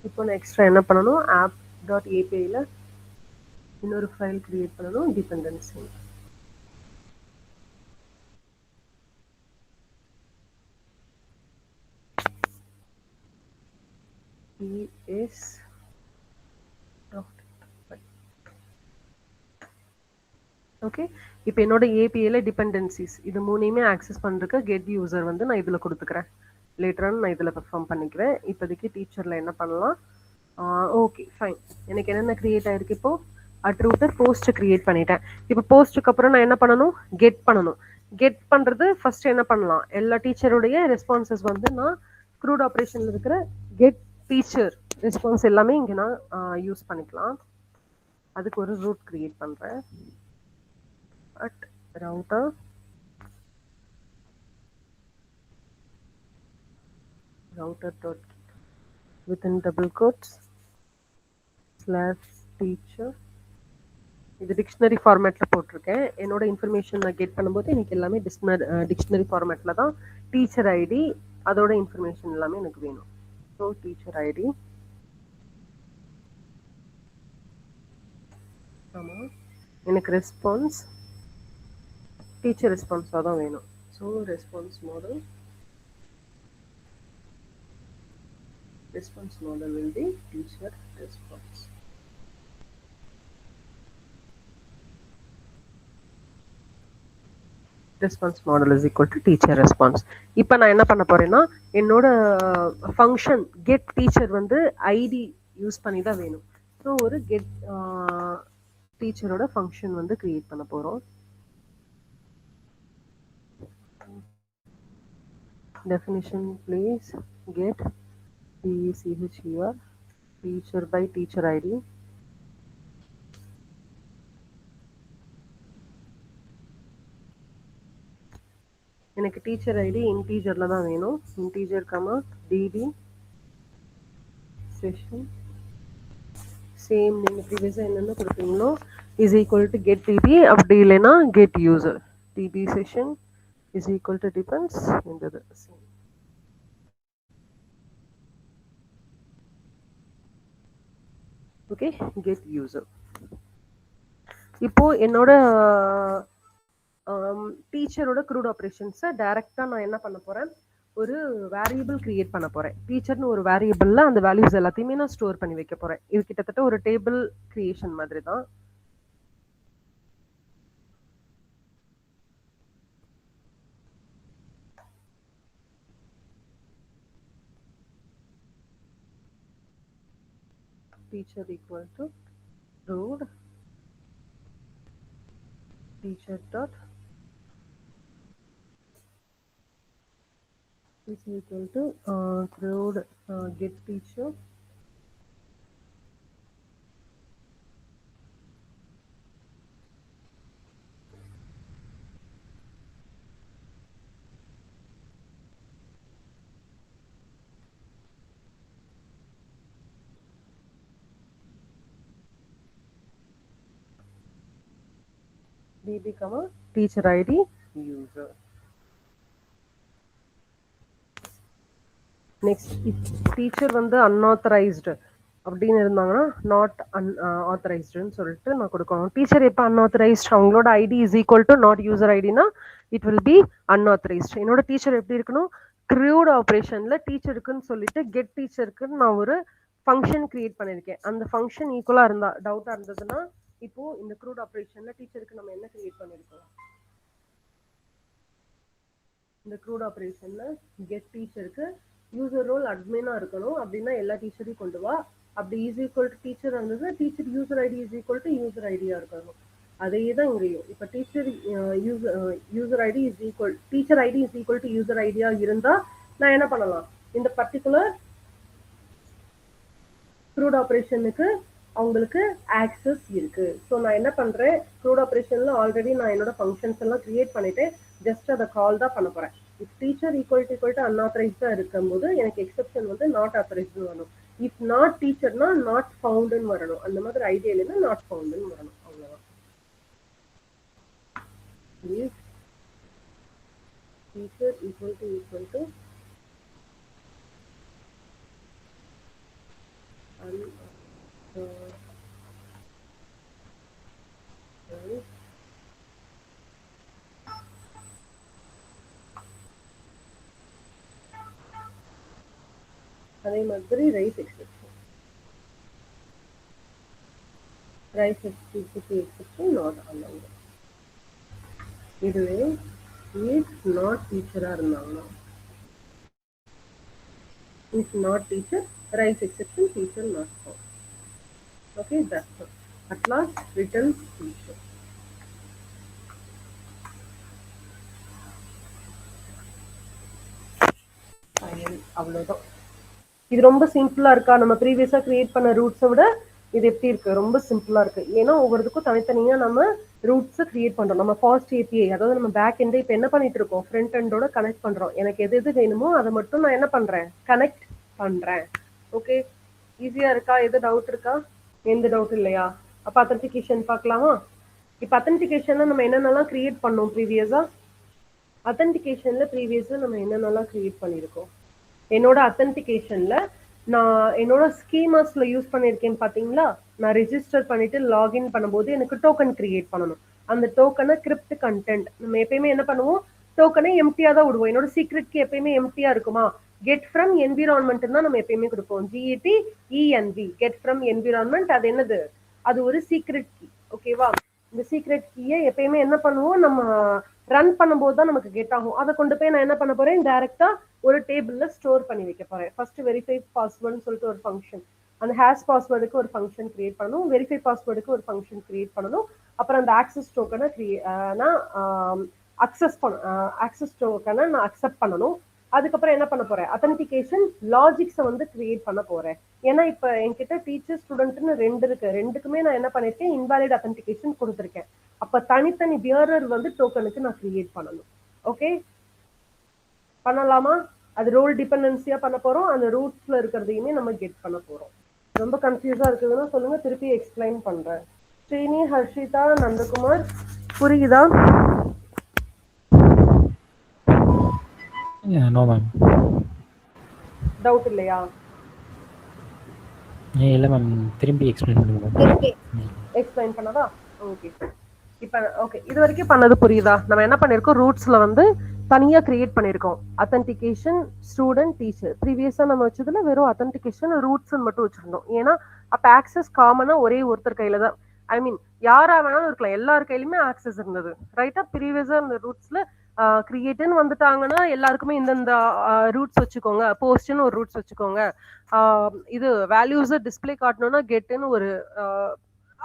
இப்போ நான் எக்ஸ்ட்ரா என்ன பண்ணணும், ஆப் டாட் ஏபிஐல இன்னொரு ஃபைல் கிரியேட் பண்ணணும், டிபெண்டன்சி. es okay. இப்போ என்னோட ஏபிஐல டிபெண்டன்சிஸ் இது மூணையுமே ஆக்சஸ் பண்ணுறதுக்கு கெட் யூசர் வந்து நான் இதில் கொடுத்துக்கிறேன். லேட்டரான நான் இதில் பெர்ஃபார்ம் பண்ணிக்கிறேன். இப்போதைக்கு டீச்சரில் என்ன பண்ணலாம், ஓகே ஃபைன். எனக்கு என்னென்ன க்ரியேட் ஆகிருக்கு, இப்போது அட்ரூட்டர் போஸ்ட் க்ரியேட் பண்ணிட்டேன். இப்போ போஸ்ட்டுக்கு அப்புறம் நான் என்ன பண்ணணும், கெட் பண்ணணும். கெட் பண்ணுறது ஃபர்ஸ்ட் என்ன பண்ணலாம், எல்லா டீச்சருடைய ரெஸ்பான்சஸ் வந்து நான் க்ரூட் ஆப்ரேஷனில் இருக்கிற கெட் டீச்சர் ரெஸ்பான்ஸ் எல்லாமே இங்கே நான் யூஸ் பண்ணிக்கலாம். அதுக்கு ஒரு ரூட் க்ரியேட் பண்ணுறேன். at router dot within double quotes / teacher. இது டிக்ஷனரி ஃபார்மேட்ல போட்டிருக்கேன். என்னோட இன்ஃபர்மேஷன் நான் கெட் பண்ணும்போது எனக்கு எல்லாமே டிக்ஷனரி ஃபார்மேட்ல தான். டீச்சர் ஐடி அதோட இன்ஃபர்மேஷன் எல்லாமே எனக்கு வேணும். ஸோ டீச்சர் ஐடி, ஆமாம் எனக்கு ரெஸ்பான்ஸ் டீச்சர் ரெஸ்பான்ஸாக தான் வேணும். So response model will be teacher response. Response model is equal to teacher response. இப்போ நான் என்ன பண்ண போறேன்னா, என்னோட ஃபங்க்ஷன் கெட் டீச்சர் வந்து ஐடி யூஸ் பண்ணி தான் வேணும். ஸோ ஒரு கெட் டீச்சரோட ஃபங்க்ஷன் வந்து கிரியேட் பண்ண போகிறோம். definition please get teacher teacher by teacher id. எனக்கு டீச்சர் ஐடி இன்டீஜர்ல தான் வேணும். Integer comma DB session same நீங்க ப்ரீவியஸா என்னென்ன கொடுத்தீங்களோ is equal to get DB, அப்படி இல்லைன்னா get user. DB session is equal to depends என்றது சேம். Okay, get user. இப்போ என்னோட டீச்சரோட க்ரூட் ஆப்ரேஷன்ஸை டைரக்டாக நான் என்ன பண்ண போகிறேன், ஒரு வேரியபிள் கிரியேட் பண்ண போகிறேன். டீச்சர்னு ஒரு வேரியபிளில் அந்த வேல்யூஸ் எல்லாத்தையுமே நான் ஸ்டோர் பண்ணி வைக்க போகிறேன். இது கிட்டத்தட்ட ஒரு டேபிள் கிரியேஷன் மாதிரி தான். teacher equal to road teacher dot is equal to road get teacher db comma teacher id user. Next teacher வந்து அன்ஆத்தரைஸ்டு அப்படின்னு இருந்தாங்கன்னா நாட் ஆத்தரைஸ்டுன்னு சொல்லிட்டு நான் கொடுக்கணும். டீச்சர் எப்போ அன்ஆத்தரைஸ்ட், அவங்களோட ID is equal to not user ஐடினா இட் வில் பி அன்ஆத்தரைஸ்ட். என்னோட டீச்சர் எப்படி இருக்கணும், க்ரூட் ஆப்ரேஷன்ல டீச்சருக்குன்னு சொல்லிட்டு கெட் டீச்சருக்குன்னு நான் ஒரு ஃபங்க்ஷன் கிரியேட் பண்ணியிருக்கேன். அந்த ஃபங்க்ஷன் ஈக்குவலாக இருந்தா டவுட்டாக இருந்ததுன்னா இப்போ இந்த க்ரூட் ஆப்ரேஷன்ல டீச்சருக்கு நம்ம என்ன கிரியேட் பண்ணியிருக்கோம், இந்த க்ரூட் ஆப்ரேஷன்ல கெட் டீச்சருக்கு யூசர் ரோல் அட்மினா இருக்கணும். அப்படின்னா எல்லா டீச்சரையும் கொண்டு வா. அப்படி இஸ் ஈக்குவல் டு டீச்சர் இருந்தது, teacher user ID is equal to user ஐடியா இருக்கணும். அதே தான் இங்கேயும். இப்போ teacher user ID is equal teacher ID is equal to user ஐடியா இருந்தா நான் என்ன பண்ணலாம், இந்த பர்டிகுலர் க்ரூட் ஆப்ரேஷனுக்கு அவங்களுக்கு ஆக்சஸ் இருக்கு. ஸோ நான் என்ன பண்றேன், க்ரூட் ஆப்ரேஷன்ல ஆல்ரெடி நான் என்னோட ஃபங்க்ஷன்ஸ் எல்லாம் கிரியேட் பண்ணிட்டு ஜஸ்ட் அதை கால் தான் பண்ண போறேன். இஃப் டீச்சர் ஈக்குவல் டு அன்ஆத்தரைஸ்டா இருக்கும்போது எனக்கு எக்ஸெப்ஷன் வந்து நாட் ஆத்தரைஸ்டு வரணும். இஃப் நாட் டீச்சர்னா நாட் ஃபவுண்டுன்னு வரணும். அந்த மாதிரி ஐடியால நாட் ஃபவுண்டுன்னு வரணும். அவ்வளவுதான். டீச்சர் ஈக்குவல் டு அதே மாதிரி rice exception, rice exception not allowed. இதுவே இஸ் நாட் டீச்சரா இருந்தாங்கன்னா is not teacher, rise exception, teacher not found. Okay, that's all. At last, return teacher. அவ்வளவுதான். இது ரொம்ப சிம்பிளா இருக்கா, நம்ம ப்ரீவியஸா கிரியேட் பண்ண ரூட்ஸை விட இது எப்படி இருக்கு, ரொம்ப சிம்பிளா இருக்கு. ஏன்னா ஒவ்வொருத்துக்கும் தனித்தனியா நம்ம ரூட்ஸ் கிரியேட் பண்றோம். நம்ம ஃபாஸ்ட் ஏபிஐ, அதாவது நம்ம பேக் எண்டை இப்ப என்ன பண்ணிட்டு இருக்கோம், ஃப்ரண்ட் எண்டோட கனெக்ட் பண்றோம். எனக்கு எது எது வேணுமோ அதை மட்டும் நான் என்ன பண்றேன், கனெக்ட் பண்றேன். ஓகே, ஈஸியா இருக்கா? எது டவுட் இருக்கா? எந்த டவுட் இல்லையா? அப்ப அத்தன்டிகேஷன் பார்க்கலாமா? இப்ப அத்தன்டிகேஷன்ல நம்ம என்னென்னலாம் கிரியேட் பண்ணோம் ப்ரீவியஸா, அத்தன்டிகேஷன்ல ப்ரீவியஸா நம்ம என்னென்னலாம் கிரியேட் பண்ணியிருக்கோம். என்னோட அத்தன்டிகேஷன்ல நான் என்னோட ஸ்கீமாஸ்ல யூஸ் பண்ணியிருக்கேன் பாத்தீங்களா. நான் ரெஜிஸ்டர் பண்ணிட்டு லாகின் பண்ணும்போது எனக்கு டோக்கன் கிரியேட் பண்ணணும். அந்த டோக்கனை கிரிப்ட் கண்டென்ட், நம்ம எப்பயுமே என்ன பண்ணுவோம், டோக்கனை எம்டியா தான் விடுவோம். என்னோட சீக்ரெட்க்கு எப்பயுமே எம்டியா இருக்குமா, கெட் ஃப்ரம் என்விரான்மெண்ட் தான் நம்ம எப்பயுமே கொடுப்போம். GET get from environment. அது என்னது, அது ஒரு சீக்ரெட் கீ. ஓகேவா, இந்த சீக்ரெட் கீயை எப்பயுமே என்ன பண்ணுவோம், நம்ம ரன் பண்ணும்போது தான் நமக்கு கெட் ஆகும். அதை கொண்டு போய் நான் என்ன பண்ண போறேன், டைரக்டா ஒரு டேபிள்ல ஸ்டோர் பண்ணி வைக்க போறேன். ஃபர்ஸ்ட் வெரிஃபை பாஸ்வேர்டுன்னு சொல்லிட்டு ஒரு ஃபங்க்ஷன், அந்த ஹேஷ் பாஸ்வேர்டுக்கு ஒரு ஃபங்க்ஷன் கிரியேட் பண்ணணும், வெரிஃபை பாஸ்வேர்டுக்கு ஒரு ஃபங்க்ஷன் கிரியேட் பண்ணணும். அப்புறம் அந்த ஆக்சஸ் டோக்கனை ஆக்சஸ் டோக்கனை நான் அக்செப்ட் பண்ணணும். அதுக்கப்புறம் என்ன பண்ண போறேன், அத்தன்டிகேஷன் லாஜிக்ஸை வந்து கிரியேட் பண்ண போறேன். ஏன்னா இப்ப என்கிட்ட டீச்சர் ஸ்டூடெண்ட்னு ரெண்டு இருக்கு, ரெண்டுக்குமே நான் என்ன பண்ணிருக்கேன், இன்வாலிட் அத்தன்டிகேஷன் கொடுத்துருக்கேன். அப்ப தனித்தனி பியரர் வந்து டோக்கனுக்கு நான் கிரியேட் பண்ணணும். ஓகே, பண்ணலாமா? அது ரோல் டிபெண்டன்சியா பண்ண போறோம். அந்த ரூட்ஸ்ல இருக்கிறதையுமே நம்ம கெட் பண்ண போறோம். ரொம்ப கன்ஃபியூஸா இருக்குதுன்னா சொல்லுங்க, திருப்பி எக்ஸ்பிளைன் பண்றேன். ஸ்ரீனி, ஹர்ஷிதா, நந்தகுமார், புரியுதா? No ma'am. டவுட் இல்லையா? இல்லை மேம், திரும்பி எக்ஸ்பிளைன் பண்ணுங்க. எக்ஸ்பிளைன் பண்ணதா? ஓகே, இப்போ ஓகே, இது வரைக்கும் பண்ணது புரியுதா? நம்ம என்ன பண்ணிருக்கோம், ரூட்ஸ்ல வந்து தனியா கிரியேட் பண்ணிருக்கோம். Authentication, student, teacher. ப்ரீவியஸா நம்ம வச்சதுல வெறும் அத்தன்டிகேஷன் ரூட்ஸ் மட்டும் வச்சிருந்தோம். ஏன்னா அப்ப ஆக்சஸ் காமனா ஒரே ஒருத்தர் கையில தான், ஐ மீன் யாரா வேணாலும் இருக்கலாம், எல்லார் கையிலுமே ஆக்சஸ் இருந்தது. ரைட்டா, ப்ரீவியஸா இந்த ரூட்ஸ்ல கிரியேட்னு வந்துட்டாங்கன்னா எல்லாருக்குமே இந்த ரூட்ஸ் வச்சுக்கோங்க, போஸ்ட்னு ஒரு ரூட்ஸ் வச்சுக்கோங்க, இது வேல்யூஸ் டிஸ்பிளே காட்டணும்னா கெட்னு ஒரு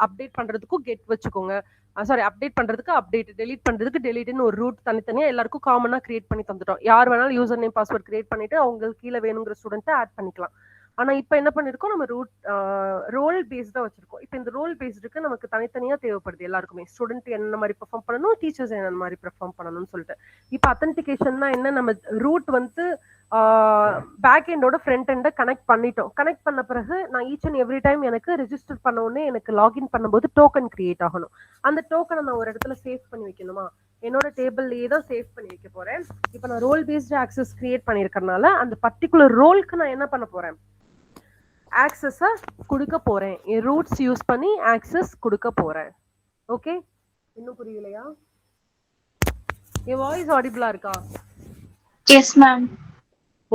அப்டேட் பண்றதுக்கும் கெட் வச்சுக்கோங்க, சாரி அப்டேட் பண்றதுக்கு அப்டேட், டெலீட் பண்றதுக்கு டெலீட்னு ஒரு ரூட் தனித்தனியா எல்லாருக்கும் காமனா கிரியேட் பண்ணி தந்துட்டோம். யார் வேணாலும் யூசர் நேம் பாஸ்வேர்ட் கிரியேட் பண்ணிட்டு அவங்களுக்கு கீழே வேணுங்கிற ஸ்டூடெண்ட்டை ஆட் பண்ணிக்கலாம். ஆனா இப்ப என்ன பண்ணிருக்கோம், நம்ம ரூட் ரோல் பேஸ்டா வச்சிருக்கோம். இப்ப இந்த ரோல் பேஸ்டுக்கு நமக்கு தனித்தனியா தேவைப்படுது எல்லாருக்குமே. ஸ்டூடெண்ட் என்ன மாதிரி பெர்ஃபார்ம் பண்ணணும், டீச்சர்ஸ் என்ன மாதிரி பெர்ஃபார்ம் பண்ணணும்னு சொல்லிட்டு. இப்ப அத்தன்டிகேஷன்னா என்ன, நம்ம ரூட் வந்து பேக் எண்டோட ஃப்ரண்ட் எண்டை கனெக்ட் பண்ணிட்டோம். கனெக்ட் பண்ண பிறகு நான் ஈச் அண்ட் எவ்ரி டைம் எனக்கு ரெஜிஸ்டர் பண்ண உடனே எனக்கு லாகின் பண்ணும்போது டோக்கன் கிரியேட் ஆகணும். அந்த டோக்கனை நான் ஒரு இடத்துல சேவ் பண்ணி வைக்கணுமா, என்னோட டேபிள்லயே தான் சேவ் பண்ணி வைக்க போறேன். இப்போ நான் ரோல் பேஸ்டு ஆக்சஸ் கிரியேட் பண்ணிருக்கறனால அந்த பர்டிகுலர் ரோலுக்கு நான் என்ன பண்ண போறேன், ஆக்சஸ கொடுக்க போறேன். என் ரூட்ஸ் யூஸ் பண்ணி ஆக்சஸ் கொடுக்க போறேன். ஓகே, இன்னும் புரியலையா? என் வாய்ஸ் ஆடிபிளா இருக்கா? Yes ma'am.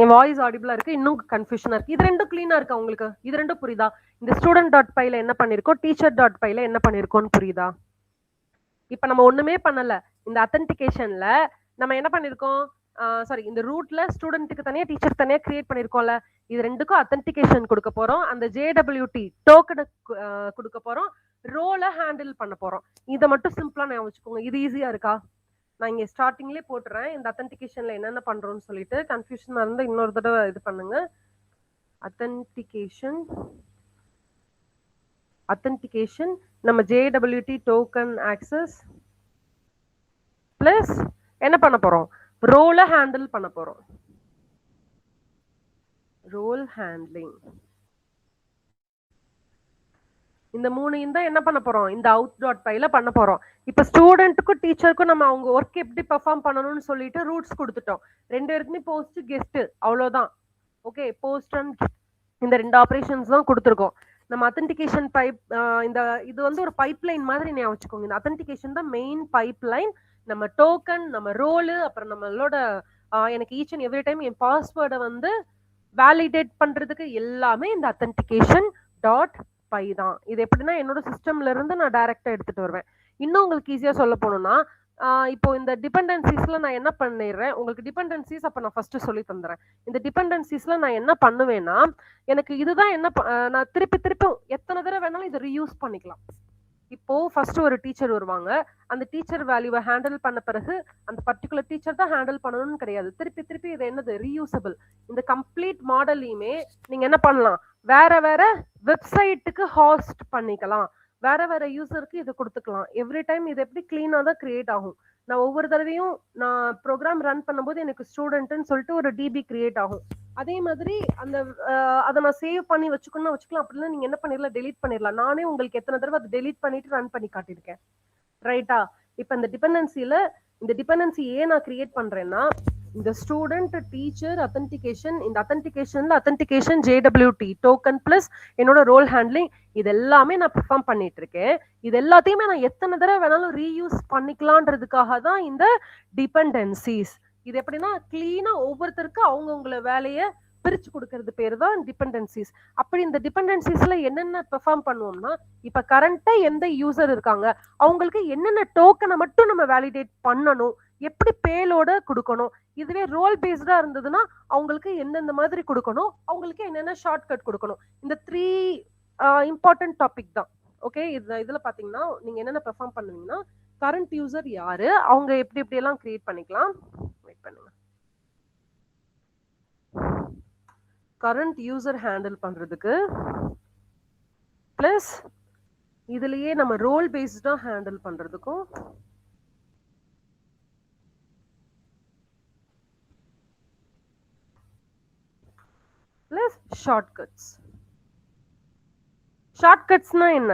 என் வாய்ஸ் ஆடிபிளா இருக்கு, இன்னும் கன்ஃபியூஷனா இருக்கு. இது ரெண்டும் கிளீனா இருக்கா உங்களுக்கு? இது ரெண்டும் புரியுதா? இந்த ஸ்டூடெண்ட் டாட் பைல என்ன பண்ணிருக்கோம், டீச்சர் டாட் பைல என்ன பண்ணிருக்கோம்னு புரியுதா? இப்ப நம்ம ஒண்ணுமே பண்ணல. இந்த அத்தன்டிகேஷன்ல நம்ம என்ன பண்ணிருக்கோம், சாரி, இந்த ரூட்ல ஸ்டூடெண்ட்டுக்கு தனியா டீச்சர் தனியா கிரியேட் பண்ணிருக்கோம்ல. இது ரெண்டுக்கும் அத்தன்டிகேஷன் கொடுக்க போறோம். அந்த JWT டோக்கனை கொடுக்க போறோம். ரோல ஹேண்டில் பண்ண போறோம். இதை மட்டும் சிம்பிளா ஞாபகம் வச்சுக்கோங்க. இது ஈஸியா இருக்கா? நான் இங்க ஸ்டார்டிங்லேயே போட்டுறேன் இந்த அத்தன்டிகேஷன்ல என்னென்ன பண்றோம்னு சொல்லிட்டு. கன்ஃபியூஷனா இருந்தா இன்னொரு தடவை இது பண்ணுங்க. அத்தன்டிகேஷன் நம்ம JWT டோக்கன் ஆக்சஸ் பிளஸ் என்ன பண்ண போறோம், ரோல ஹேண்டில் பண்ண போறோம். Role handling. இந்த மூணையும் தான் என்ன பண்ண போறோம், இந்த அவுட் டாட் பைல பண்ண போறோம். இப்ப ஸ்டூடெண்ட்டுக்கும் டீச்சருக்கும் நம்ம அவங்க ஒர்க் எப்படி பெர்ஃபார்ம் பண்ணணும்னு சொல்லிட்டு ரூட்ஸ் கொடுத்துட்டோம். ரெண்டு பேருக்குமே போஸ்ட் கெஸ்ட், அவ்வளவுதான். ஓகே, போஸ்ட் அண்ட் இந்த ரெண்டு ஆபரேஷன்ஸ் தான் கொடுத்துருக்கோம். நம்ம அத்தன்டிகேஷன் பைப், இந்த இது வந்து ஒரு பைப் லைன் மாதிரி ஞாபகம் வச்சுக்கோங்க. இந்த அத்தன்டிகேஷன் தான் மெயின் பைப் லைன். நம்ம டோக்கன், நம்ம ரோலு, அப்புறம் நம்மளோட எனக்கு ஈச் அண்ட் எவ்ரி டைம் என் பாஸ்வேர்டை வந்து வேலிடேட் பண்றதுக்கு எல்லாமே இந்த அத்தன்டிகேஷன் டாட் பை தான். இது எப்படின்னா என்னோட சிஸ்டம்ல இருந்து நான் டைரக்டா எடுத்துட்டு வருவேன். இன்னும் உங்களுக்கு ஈஸியா சொல்ல போனோம்னா, இப்போ இந்த டிபெண்டன்சிஸ்ல நான் என்ன பண்ணிடுறேன், உங்களுக்கு டிபெண்டன்சிஸ் அப்ப நான் ஃபர்ஸ்ட் சொல்லி தந்துறேன். இந்த டிபெண்டன்சிஸ்ல நான் என்ன பண்ணுவேன்னா, எனக்கு இதுதான் என்ன நான் திருப்பி திருப்பி எத்தனை தடவை வேணாலும் இதை ரீயூஸ் பண்ணிக்கலாம். இப்போ ஃபர்ஸ்ட் ஒரு டீச்சர் வருவாங்க. அந்த டீச்சர் வேல்யூவை ஹேண்டில் பண்ண பிறகு அந்த பர்டிகுலர் டீச்சர் தான் ஹேண்டில் பண்ணணும்னு கிடையாது. திருப்பி திருப்பி இது என்னது, ரீயூசபிள். இந்த கம்ப்ளீட் மாடலையுமே நீங்க என்ன பண்ணலாம், வேற வேற வெப்சைட்டுக்கு ஹாஸ்ட் பண்ணிக்கலாம். வேற வேற யூசருக்கு இதை கொடுத்துக்கலாம். எவ்ரி டைம் இது எப்படி கிளீனா தான் கிரியேட் ஆகும். நான் ஒவ்வொரு தடவையும் நான் ப்ரோக்ராம் ரன் பண்ணும்போது எனக்கு ஸ்டூடெண்ட்னு சொல்லிட்டு ஒரு DB கிரியேட் ஆகும். அதே மாதிரி அந்த அதை நான் சேவ் பண்ணி வச்சுக்கணும்னா வச்சுக்கலாம். அப்படின்னா நீங்க என்ன பண்ணிடலாம், டெலீட் பண்ணிடலாம். நானே உங்களுக்கு எத்தனை தடவை அதை டெலீட் பண்ணிட்டு ரன் பண்ணி காட்டியிருக்கேன், ரைட்டா? இப்ப இந்த டிபெண்டன்சில இந்த டிபெண்டன்சி ஏன் நான் கிரியேட் பண்றேன்னா, இந்த ஸ்டூடெண்ட் டீச்சர் அத்தன்டிகேஷன், இந்த அத்தன்டிகேஷன்ல அத்தன்டிகேஷன் JWT டோக்கன் பிளஸ் என்னோட ரோல் ஹேண்ட்லிங், இது எல்லாமே நான் பெர்ஃபார்ம் பண்ணிட்டு இருக்கேன். இது எல்லாத்தையுமே நான் எத்தனை தடவை வேணாலும் ரீயூஸ் பண்ணிக்கலான்றதுக்காக தான் இந்த டிபெண்டன்சிஸ். இது எப்படின்னா கிளீனா ஒவ்வொருத்தருக்கு அவங்கவுங்கள வேலையை பிரிச்சு கொடுக்கறது பேர் தான் டிபெண்டன்சிஸ். அப்படி இந்த டிபெண்டன்சிஸ்ல என்னென்ன பெர்ஃபார்ம் பண்ணுவோம்னா, இப்ப கரண்டா எந்த யூசர் இருக்காங்க அவங்களுக்கு என்னென்ன டோக்கனை மட்டும் நம்ம வேலிடேட் பண்ணணும், எப்படி பேலோட கொடுக்கணும். இதுவே ரோல் பேஸ்டா இருந்ததுன்னா அவங்களுக்கு எந்தெந்த மாதிரி கொடுக்கணும், அவங்களுக்கு என்னென்ன ஷார்ட்கட் கொடுக்கணும். இந்த 3 இம்பார்ட்டன்ட் டாபிக் தான். ஓகே, இதுல பாத்தீங்கன்னா நீங்க என்னென்ன பெர்ஃபார்ம் பண்ணுவீங்கன்னா, கரண்ட் யூசர் யாரு, அவங்க எப்படி எப்படி எல்லாம் கிரியேட் பண்ணிக்கலாம். வெயிட் பண்ணுங்க. கரண்ட் யூசர் ஹேண்டில் பண்றதுக்கு பிளஸ் இதுலயே நம்ம ரோல் பேஸ்டா ஹேண்டில் பண்றதுக்கும் பிளஸ் ஷார்ட்கட்ஸ். ஷார்ட்கட்ஸ்னா என்ன,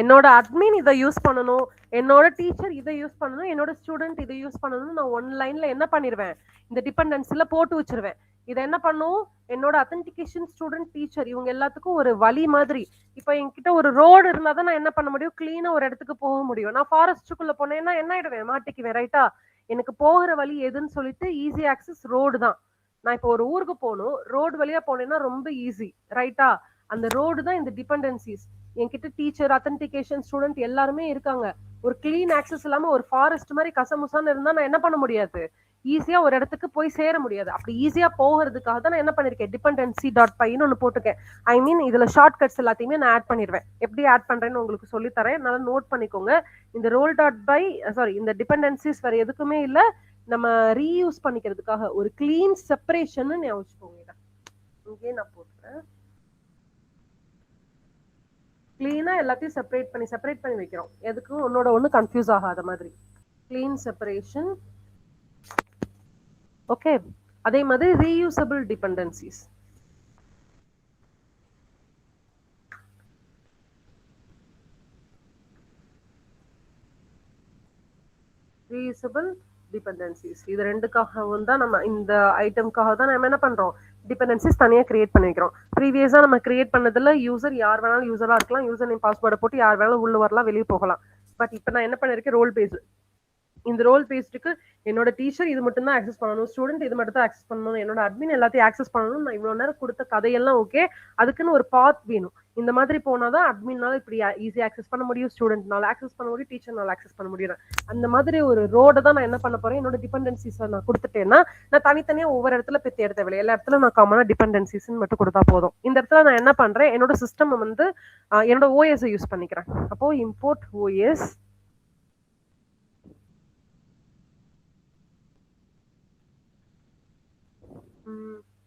என்னோட அட்மின் இதை யூஸ் பண்ணணும், என்னோட டீச்சர் இதை யூஸ் பண்ணணும், என்னோட ஸ்டூடெண்ட் இதை யூஸ் பண்ணணும். நான் ஒன் லைன்ல என்ன பண்ணிடுவேன், இந்த டிபெண்டன்சில போட்டு வச்சிருவேன். இதை என்ன பண்ணும், என்னோட அத்தன்டிகேஷன் ஸ்டூடெண்ட் டீச்சர் இவங்க எல்லாத்துக்கும் ஒரு வழி மாதிரி. இப்போ என்கிட்ட ஒரு ரோடு இருந்தா தான் நான் என்ன பண்ண முடியும், கிளீனா ஒரு இடத்துக்கு போக முடியும். நான் ஃபாரஸ்ட்டுக்குள்ள போனேன்னா என்ன ஆயிடுவேன், மாட்டிக்குவேன், ரைட்டா? எனக்கு போகிற வழி எதுன்னு சொல்லிட்டு ஈஸி ஆக்சஸ் ரோடு தான். நான் இப்போ ஒரு ஊருக்கு போகணும், ரோடு வழியா போனேன்னா ரொம்ப ஈஸி, ரைட்டா? அந்த ரோடு தான் இந்த டிபெண்டன்சிஸ். என்கிட்ட டீச்சர், அத்தன்டிகேஷன், ஸ்டூடெண்ட் எல்லாருமே இருக்காங்க. ஒரு கிளீன் ஆக்சஸ் இல்லாம ஒரு ஃபாரஸ்ட் மாதிரி கசமுசான்னு இருந்தா நான் என்ன பண்ண முடியாது, ஈஸியா ஒரு இடத்துக்கு போய் சேர முடியாது. அப்படி ஈஸியா போகிறதுக்காக தான் நான் என்ன பண்ணிருக்கேன், டிபெண்டன்சி டாட் பைன்னு ஒன்று போட்டிருக்கேன். ஐ மீன் இதுல ஷார்ட்கட்ஸ் எல்லாத்தையுமே நான் ஆட் பண்ணிடுவேன். எப்படி ஆட் பண்றேன்னு உங்களுக்கு சொல்லி தரேன், நல்லா நோட் பண்ணிக்கோங்க. இந்த ரோல் டாட் பை, சாரி, இந்த டிபெண்டன்சிஸ் வேற எதுக்குமே இல்ல, நம்ம ரீயூஸ் பண்ணிக்கிறதுக்காக ஒரு கிளீன் செப்பரேஷன் ஞாபகம் வச்சுக்கோங்க. இங்கே நான் போட்டுறேன். கிளீனா எல்லாத்தையும் செப்பரேட் பண்ணி வைக்கிறோம். எதுக்கும் ஒன்னோட ஒண்ணு கன்ஃபியூஸ் ஆகாத மாதிரி கிளீன் செப்பரேஷன். ஓகே, அதே மாதிரி ரீயூசபிள் டிபெண்டன்சிஸ். ரீயூசபிள் டிபெண்டன்சிஸ் இது ரெண்டுக்காகவும் தான் நம்ம இந்த ஐட்டம்காக தான் நம்ம என்ன பண்றோம், டிபெண்டன்சிஸ் தனியா கிரியேட் பண்ணி வைக்கிறோம். ப்ரீவியஸா நம்ம கிரியேட் பண்ணதுல யூசர் யார் வேணாலும் யூசரா இருக்கலாம், யூசர் நேம் பாஸ்வேர்டை போட்டு யார் வேணாலும் உள்ள வரலாம், வெளியே போகலாம். பட் இப்போ நான் என்ன பண்ணிருக்கேன், ரோல் பேஸ்டு. இந்த ரோல் பேஸ்டுக்கு என்னோட டீச்சர் இது மட்டும் தான் ஆக்சஸ் பண்ணணும், ஸ்டூடெண்ட் இது மட்டும் தான் ஆக்சஸ் பண்ணணும், என்னோட அட்மின் எல்லாத்தையும் ஆக்சஸ் பண்ணணும். நான் இவ்வளவு நேரம் கொடுத்த கதையெல்லாம் ஓகே, அதுக்குன்னு ஒரு பாத் வேணும். இந்த மாதிரி போனாதான் அட்மின்னால இப்படி ஈஸியா ஆக்சஸ் பண்ண முடியும், ஸ்டூடெண்ட்னால ஆக்சஸ் பண்ண முடியும், டீச்சர்னால ஆக்சஸ் பண்ண முடியும். அந்த மாதிரி ஒரு ரோட தான் நான் என்ன பண்ண போறேன், என்னோட டிபெண்டன்சிஸ் நான் கொடுத்துட்டேன்னா நான் தனித்தனியா ஒவ்வொரு இடத்துல போய் தேட தேவையில்லை, எல்லா இடத்துல நான் காமனா டிபெண்டன்சிஸ் மட்டும் கொடுத்தா போதும். இந்த இடத்துல நான் என்ன பண்றேன், என்னோட சிஸ்டம் வந்து என்னோட ஓஎஸ் யூஸ் பண்ணிக்கிறேன். அப்போ இம்போர்ட் ஓஎஸ்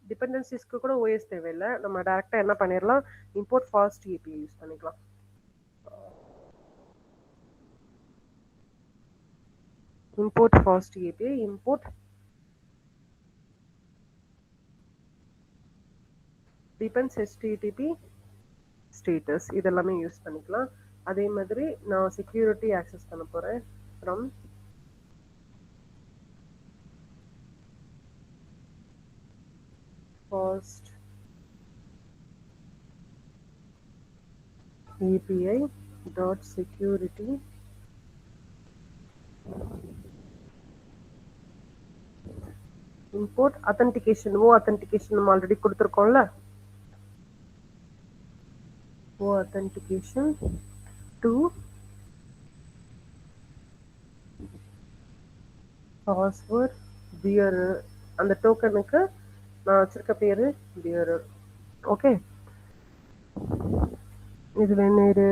டிபெண்டன்சிஸ்க்கு கூட ஓஎஸ் தேவையில்லை, நம்ம டைரக்டா என்ன பண்ணிடலாம், இம்போர்ட் ஃபாஸ்ட் ஏபிஐ யூஸ் பண்ணிக்கலாம். import fast API, import depends http status, இதெல்லாமே யூஸ் பண்ணிக்கலாம். அதே மாதிரி நான் security access பண்ண போறேன் from fast API dot security import authentication. authentication நம்ம already கொடுத்திருக்கோம்ல, authentication to password bearer. அந்த டோக்கனுக்கு நான் வச்சிருக்க பேரு bearer. ஓகே, இதுல என்ன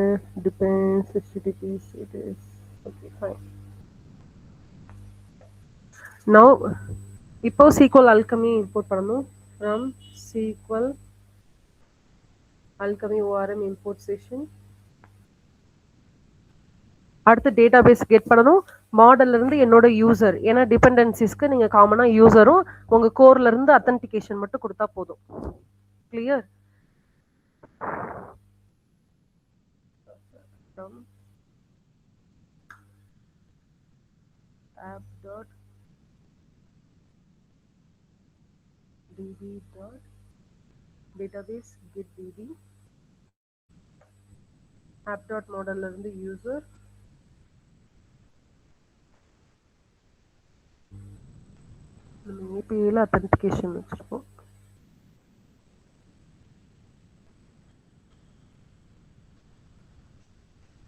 depends http status. Okay fine. now இப்போ SQL Alchemy இம்போர்ட் பண்ணணும். from SQL Alchemy ORM import session. அடுத்து டேட்டாபேஸ் கெட் பண்ணணும். மாடல்ல இருந்து என்னோட யூசர், ஏன்னா டிபெண்டன்சிஸ்க்கு நீங்க காமனா யூசரும் உங்க கோர்ல இருந்து அத்தன்டிகேஷன் மட்டும் கொடுத்தா போதும். Clear? app dot db dot database get db app dot மாடல்ல இருந்து யூசர், நம்ம ஏபிஐல அத்தன்டிகேஷன் வச்சிருப்போம்.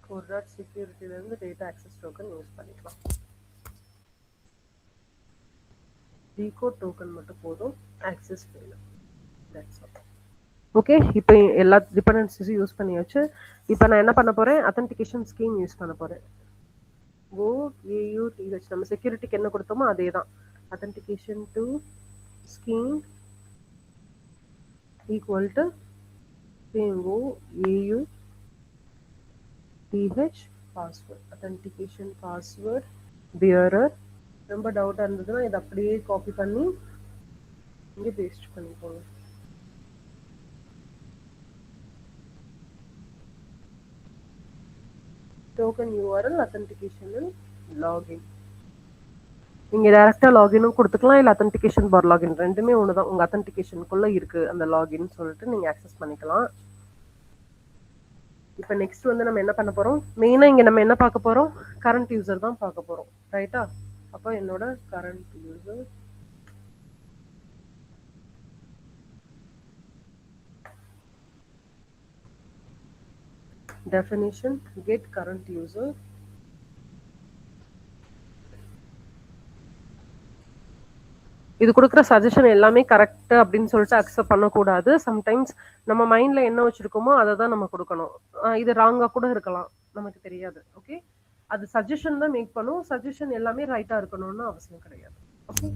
core dot securityல இருந்து data access token யூஸ் பண்ணிக்கலாம். decode token மட்டும் போதும், access வேணும். that's all. ஓகே, இப்போ எல்லா டிபெண்டன்சிஸும் யூஸ் பண்ணியாச்சு. இப்போ நான் என்ன பண்ண போறேன், அத்தன்டிகேஷன் ஸ்கீம் யூஸ் பண்ண போறேன். OAuth நம்ம செக்யூரிட்டிக்கு என்ன கொடுத்தோமோ அதே தான். authentication to scheme equal to same OAuth password, authentication password bearer. ரொம்ப டவுட்டா இருந்ததுன்னா இதை அப்படியே காப்பி பண்ணி இங்கே பேஸ்ட் பண்ணிக்கோங்க. token URL authentication login. நீங்க டைரக்டா லாகினும் கொடுத்துக்கலாம், இல்ல அத்தன்டிகேஷன் பார் லாகின் ரெண்டுமே ஒண்ணுதான். உங்க அத்தன்டிகேஷனுக்குள்ள இருக்கு அந்த லாகின் சொல்லிட்டு நீங்க ஆக்சஸ் பண்ணிக்கலாம். இப்போ நெக்ஸ்ட் வந்து நம்ம என்ன பண்ண போறோம், மெயினா இங்க நம்ம என்ன பார்க்க போறோம், கரண்ட் யூசர் தான் பார்க்க போறோம், ரைட்டா? அப்போ என்னோட current user definition get current user. இது கொடுக்குற சஜஷன் எல்லாமே கரெக்ட் அப்படின்னு சொல்லிட்டு அக்செப்ட் பண்ணக்கூடாது. சம்டைம்ஸ் நம்ம மைண்ட்ல என்ன வச்சிருக்கோமோ அதை தான் நம்ம கொடுக்கணும். இது ராங்கா கூட இருக்கலாம், நமக்கு தெரியாது. ஓகே, அது சஜஷன் தான் மேக் பண்ணும். சஜஷன் எல்லாமே ரைட்டா இருக்கணும்னு அவசியம் கிடையாது. ஓகே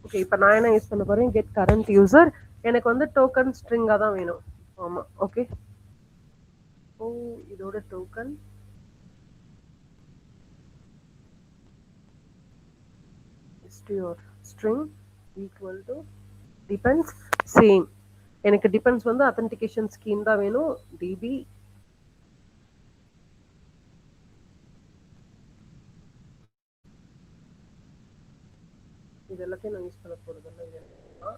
ஓகே, இப்போ நான் என்ன யூஸ் பண்ண போறேன், கெட் கரண்ட் யூசர். எனக்கு வந்து டோக்கன் ஸ்ட்ரிங்கா தான் வேணும். ஆமா, ஓகே. ஓ, இதோட token your string equal to depends same. எனக்கு depends வந்து authentication scheme தான் வேணும். db இது எல்லாத்தையும் நான் யூஸ் பண்ண போறது இல்லை.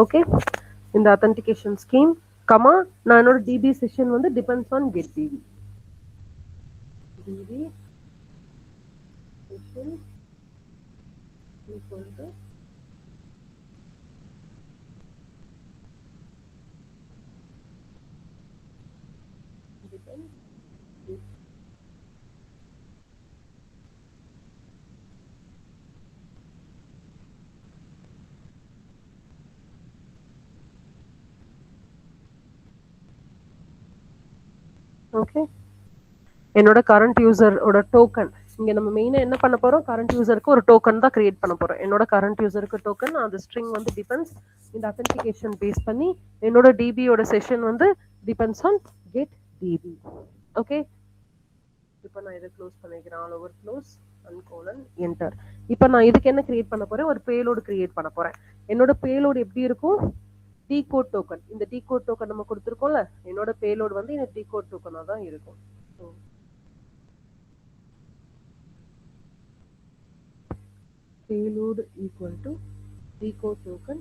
ஓகே, இந்த authentication scheme கமா நான் என்னோட DB session வந்து depends on get DB session equal to depends okay. என்னோட கரண்ட் யூசர் ஓட டோக்கன் இங்க நம்ம மெயினா என்ன பண்ண போறோம், கரண்ட் யூசருக்கு ஒரு டோக்கன் தான் கிரியேட் பண்ண போறோம். என்னோட கரண்ட் யூசருக்கு டோக்கன், அந்த ஸ்ட்ரிங் வந்து டிபெண்ட்ஸ் இந்த அத்தன்டிகேஷன் பேஸ் பண்ணி என்னோட டிபியோட செஷன் வந்து depends on get DB. Okay, இப்போ நான் இதை க்ளோஸ் பண்ணிக்கிறேன். ஆல் ஓவர் க்ளோஸ் அன்கோலன் என்டர். இப்போ நான் இதுக்கு என்ன கிரியேட் பண்ண போறேன், ஒரு பேலோடு கிரியேட் பண்ண போறேன். என்னோட பேலோடு எப்படி இருக்கும், டிகோட் டோக்கன். இந்த டிகோட் டோக்கன் நம்ம கொடுத்துருக்கோம்ல, என்னோட பேலோடு வந்து இந்த டிகோட் டோக்கனா தான் இருக்கும். payload equal to decode token.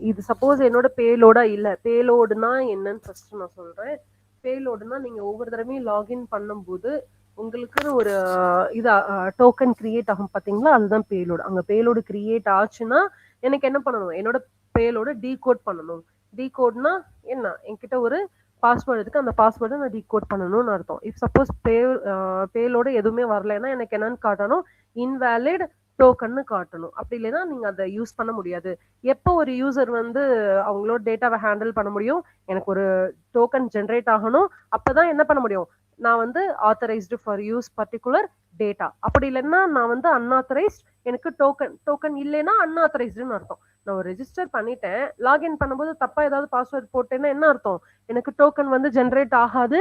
இது சப்போஸ் என்னோட பேலோடா இல்ல, பேலோடுனா என்னன்னு ஃபர்ஸ்ட் நான் சொல்றேன். பேலோடுனா நீங்க ஒவ்வொரு தடவையும் லாகின் பண்ணும்போது உங்களுக்கு ஒரு இது டோக்கன் கிரியேட் ஆகும் பாத்தீங்களா, அதுதான் பேலோடு. அங்க பேலோடு கிரியேட் ஆச்சுன்னா எனக்கு என்ன பண்ணணும், என்னோட பேலோட டீகோட் பண்ணணும். டீகோட்னா என்ன, என்கிட்ட ஒரு பாஸ்வேர்டு இருக்கு, அந்த பாஸ்வேர்டை நான் டீகோட் பண்ணணும்னு அர்த்தம். இஃப் சப்போஸ் பேலோட எதுவுமே வரலைன்னா எனக்கு என்னன்னு காட்டணும், இன்வேலிட் டோக்கன்னு காட்டணும். அப்படி இல்லைன்னா நீங்க அதை யூஸ் பண்ண முடியாது. எப்போ ஒரு யூசர் வந்து அவங்களோட டேட்டாவை ஹேண்டில் பண்ண முடியும், எனக்கு ஒரு டோக்கன் ஜென்ரேட் ஆகணும், அப்பதான் என்ன பண்ண முடியும், நான் வந்து authorised for use particular data. அப்படி இல்லைன்னா நான் வந்து அன்ஆத்தரைஸ்ட், எனக்கு டோக்கன் இல்லைன்னா அன்ஆத்தரைஸ்டுன்னு அர்த்தம். நான் ஒரு ரெஜிஸ்டர் பண்ணிட்டேன், லாகின் பண்ணும்போது தப்பா ஏதாவது பாஸ்வேர்ட் போட்டேன்னா என்ன அர்த்தம், எனக்கு டோக்கன் வந்து ஜென்ரேட் ஆகாது.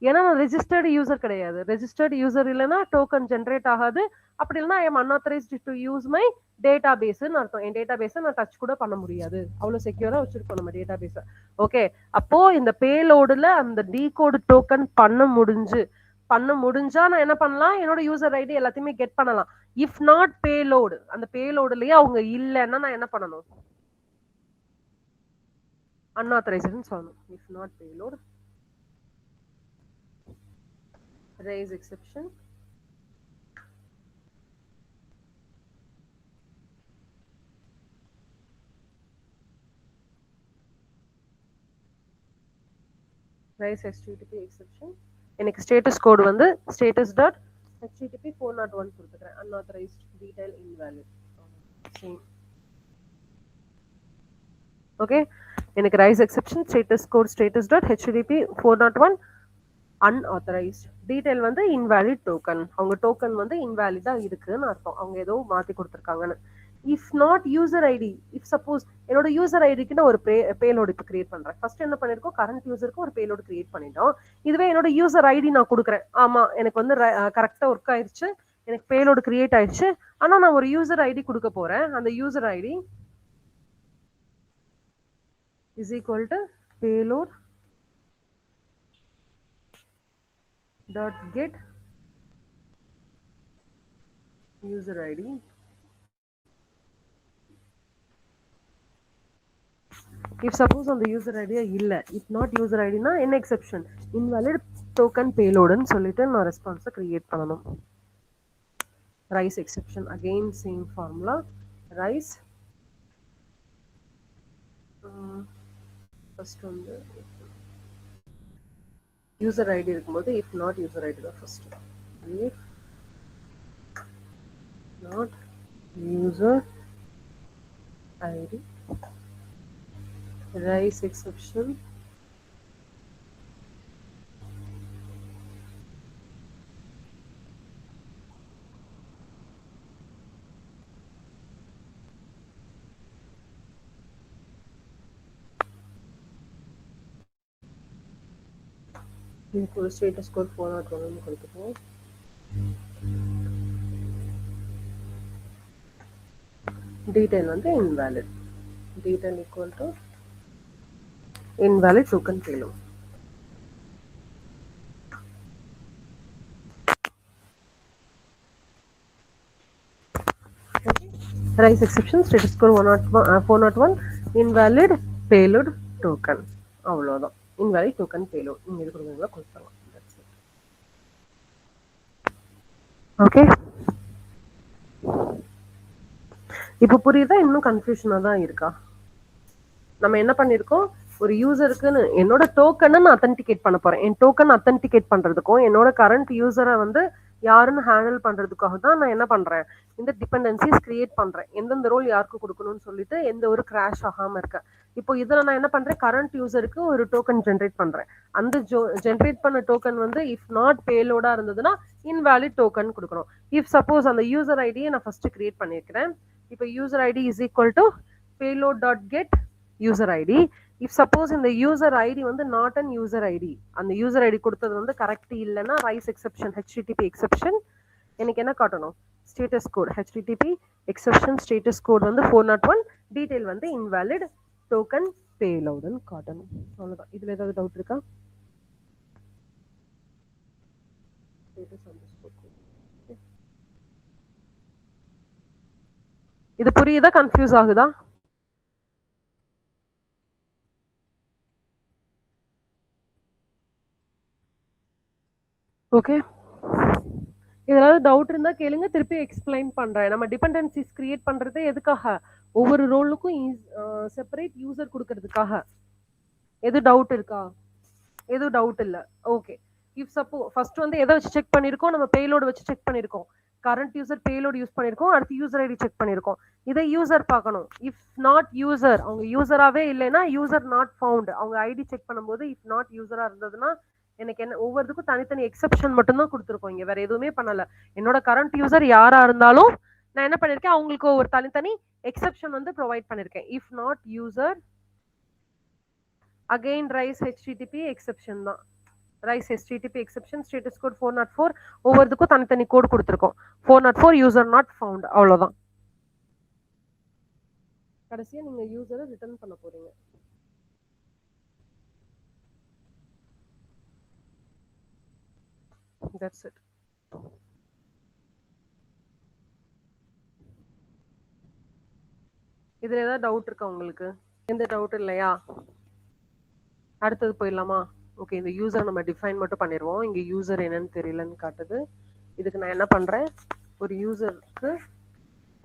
ஏன்னா நான் ரெஜிஸ்டர்டு யூசர் கிடையாது. ரெஜிஸ்டர்டு யூசர் இல்லைன்னா டோக்கன் ஜென்ரேட் ஆகாது. அப்படி இல்லைன்னா I am unauthorised to use my data பேஸ்ன்னு அர்த்தம். என் டேட்டா பேஸை நான் டச் கூட பண்ண முடியாது. அவ்வளவு செக்யூரா வச்சிருக்கோம் நம்ம டேட்டா பேஸை. ஓகே, அப்போ இந்த பேலோடுல அந்த டீகோடு டோக்கன் பண்ண முடிஞ்சா நான் என்ன பண்ணலாம், என்னோட யூசர் ஐடி எல்லாத்தையுமே கெட் பண்ணலாம். இஃப் நாட் பேலோடு, அந்த பேலோடுலயே அவங்க இல்லைன்னா நான் என்ன பண்ணணும், அன்ஆத்தரைஸ்டுன்னு சொல்லணும். If not payload raise exception. raise http exception. எனக்கு ஸ்டேட்டஸ் கோட் வந்து status dot http 401 கொடுத்துக்கிறேன். unauthorized detail invalid. ஓகே, எனக்கு raise exception status code status dot http 401 unauthorized detail வந்து இன்வாலிட் டோக்கன். அவங்க டோக்கன் வந்து இன்வாலிடா இருக்குன்னு அர்த்தம், அவங்க ஏதோ மாத்தி கொடுத்துருக்காங்கன்னு. If not user ID, if suppose என்னோட யூசர் ஐடிக்கு நான் ஒரு பேலோடு இப்போ கிரியேட் பண்றேன். ஃபர்ஸ்ட் என்ன பண்ணிருக்கோம், கரண்ட் யூசருக்கு ஒரு பேலோடு கிரியேட் பண்ணிட்டோம். இதுவே என்னோட யூசர் ஐடி நான் கொடுக்குறேன், ஆமா எனக்கு வந்து கரெக்டா ஒர்க் ஆயிடுச்சு, எனக்கு பேலோடு கிரியேட் ஆயிடுச்சு. ஆனா நான் ஒரு யூசர் ஐடி கொடுக்க போறேன். அந்த user ID is equal to payload dot get user id. If suppose on the user id இல்ல, if not user id னா என்ன exception, invalid token payload ன்னு சொல்லிட்டு நான் ரெஸ்பான்ஸை கிரியேட் பண்ணணும். Rice exception again same formula. Rice first வந்து user ID இருக்கும்போது if not user id தான் first. if not user id rice exception இதுக்கு ஒரு ஸ்டேட்டஸ் கோட் 401 கொடுத்துப்போம். டீடைல் வந்து invalid. Detail equal to invalid token payload. Rise exception status code 401 invalid payload token. அவ்வளவுதான் invalid token payload. நீங்க இது கொடுங்க கொடுத்துடலாம். Okay, இப்போ புரியுதா? இன்னும் கன்ஃபியூஷனா தான் இருக்கா? நம்ம என்ன பண்ணிருக்கோம், ஒரு யூசருக்குன்னு என்னோட டோக்கனை நான் அத்தன்டிகேட் பண்ண போறேன். என் டோக்கன் அத்தன்டிகேட் பண்றதுக்கும் என்னோட கரண்ட் யூசரை வந்து யாருன்னு ஹேண்டில் பண்றதுக்காக தான் நான் என்ன பண்றேன், இந்த டிபெண்டன்சிஸ் கிரியேட் பண்றேன். எந்தெந்த ரோல் யாருக்கு கொடுக்கணும்னு சொல்லிட்டு எந்த ஒரு கிராஷ் ஆகாம இருக்க. இப்போ இதுல நான் என்ன பண்றேன், கரண்ட் யூசருக்கு ஒரு டோக்கன் ஜென்ரேட் பண்றேன். அந்த ஜென்ரேட் பண்ண டோக்கன் வந்து இஃப் நாட் பேலோடா இருந்ததுன்னா இன்வாலிட் டோக்கன் கொடுக்கணும். இஃப் சப்போஸ் அந்த யூசர் ஐடியை நான் ஃபர்ஸ்ட் கிரியேட் பண்ணிருக்கிறேன். இப்போ user ID is equal to payload dot get user ID. If suppose இந்த யூசர் ஐடி வந்து நாட் அன் யூசர் ஐடி, அந்த யூசர் ஐடி கொடுத்தது வந்து கரெக்ட் இல்லைன்னா ரைஸ் எக்ஸெப்ஷன் HTTP எக்ஸெப்ஷன் எனக்கு என்ன காட்டணும், status code HTTP exception status code வந்து 401 டீடைல் வந்து இன்வாலிட் டோக்கன் பேலோடுன்னு காட்டணும். அவ்வளவுதான். இதுல ஏதாவது டவுட் இருக்கா? இது புரியுதா, கன்ஃபியூஸ் ஆகுதா? ஓகே, ஏதாவது டவுட் இருந்தா கேளுங்க, திருப்பி எக்ஸ்பிளைன் பண்றேன். நம்ம டிபெண்டன்சிஸ் கிரியேட் பண்றது எதுக்காக, ஒவ்வொரு ரோலுக்கும் செப்பரேட் யூசர் கொடுக்கறதுக்காக. எது டவுட் இருக்கா? எதுவும் டவுட் இல்ல. ஓகே, இஃப் சப்போ ஃபர்ஸ்ட் வந்து எதை வச்சு செக் பண்ணிருக்கோம், நம்ம பேலோடு வச்சு செக் பண்ணிருக்கோம். கரண்ட் யூசர் பேலோடு யூஸ் பண்ணிருக்கோம், அடுத்து யூசர் ஐடி செக் பண்ணிருக்கோம். இதை யூசர் பார்க்கணும். இஃப் நாட் யூசர், அவங்க யூசராவே இல்லைன்னா யூசர் நாட் ஃபவுண்ட், அவங்க ஐடி செக் பண்ணும்போது இஃப் நாட் யூசரா இருந்ததுன்னா எனக்கு என்ன, ஒவ்வொருத்துக்கும் தனித்தனி எக்ஸெப்ஷன் மட்டும் தான் கொடுத்துருக்கோம். இங்க வேற எதுவுமே பண்ணல. என்னோட கரண்ட் யூசர் யாரா இருந்தாலும் நான் என்ன பண்ணிருக்கேன், அவங்களுக்கு ஒரு தனித்தனி எக்ஸெப்ஷன் வந்து ப்ரொவைட் பண்ணிருக்கேன். If not user again raise HTTP exception தான். Raise HTTP exception status code 404, ஒவ்வொருத்துக்கும் தனித்தனி கோட் கொடுத்துருக்கோம். 404 யூசர் நாட் ஃபவுண்ட், அவ்வளவுதான். கடைசியா நீங்க யூசரை ரிட்டர்ன் பண்ண போறீங்க. That's it. இதுல ஏதாவது டவுட் இருக்கா உங்களுக்கு? எந்த டவுட் இல்லையா? அடுத்தது போயிடலாமா? ஓகே, இந்த யூசர் நம்ம டிஃபைன் மட்டும் பண்ணிடுவோம். இங்க யூசர் என்னன்னு தெரியலன்னு காட்டுது. இதுக்கு நான் என்ன பண்றேன், ஒரு யூசருக்கு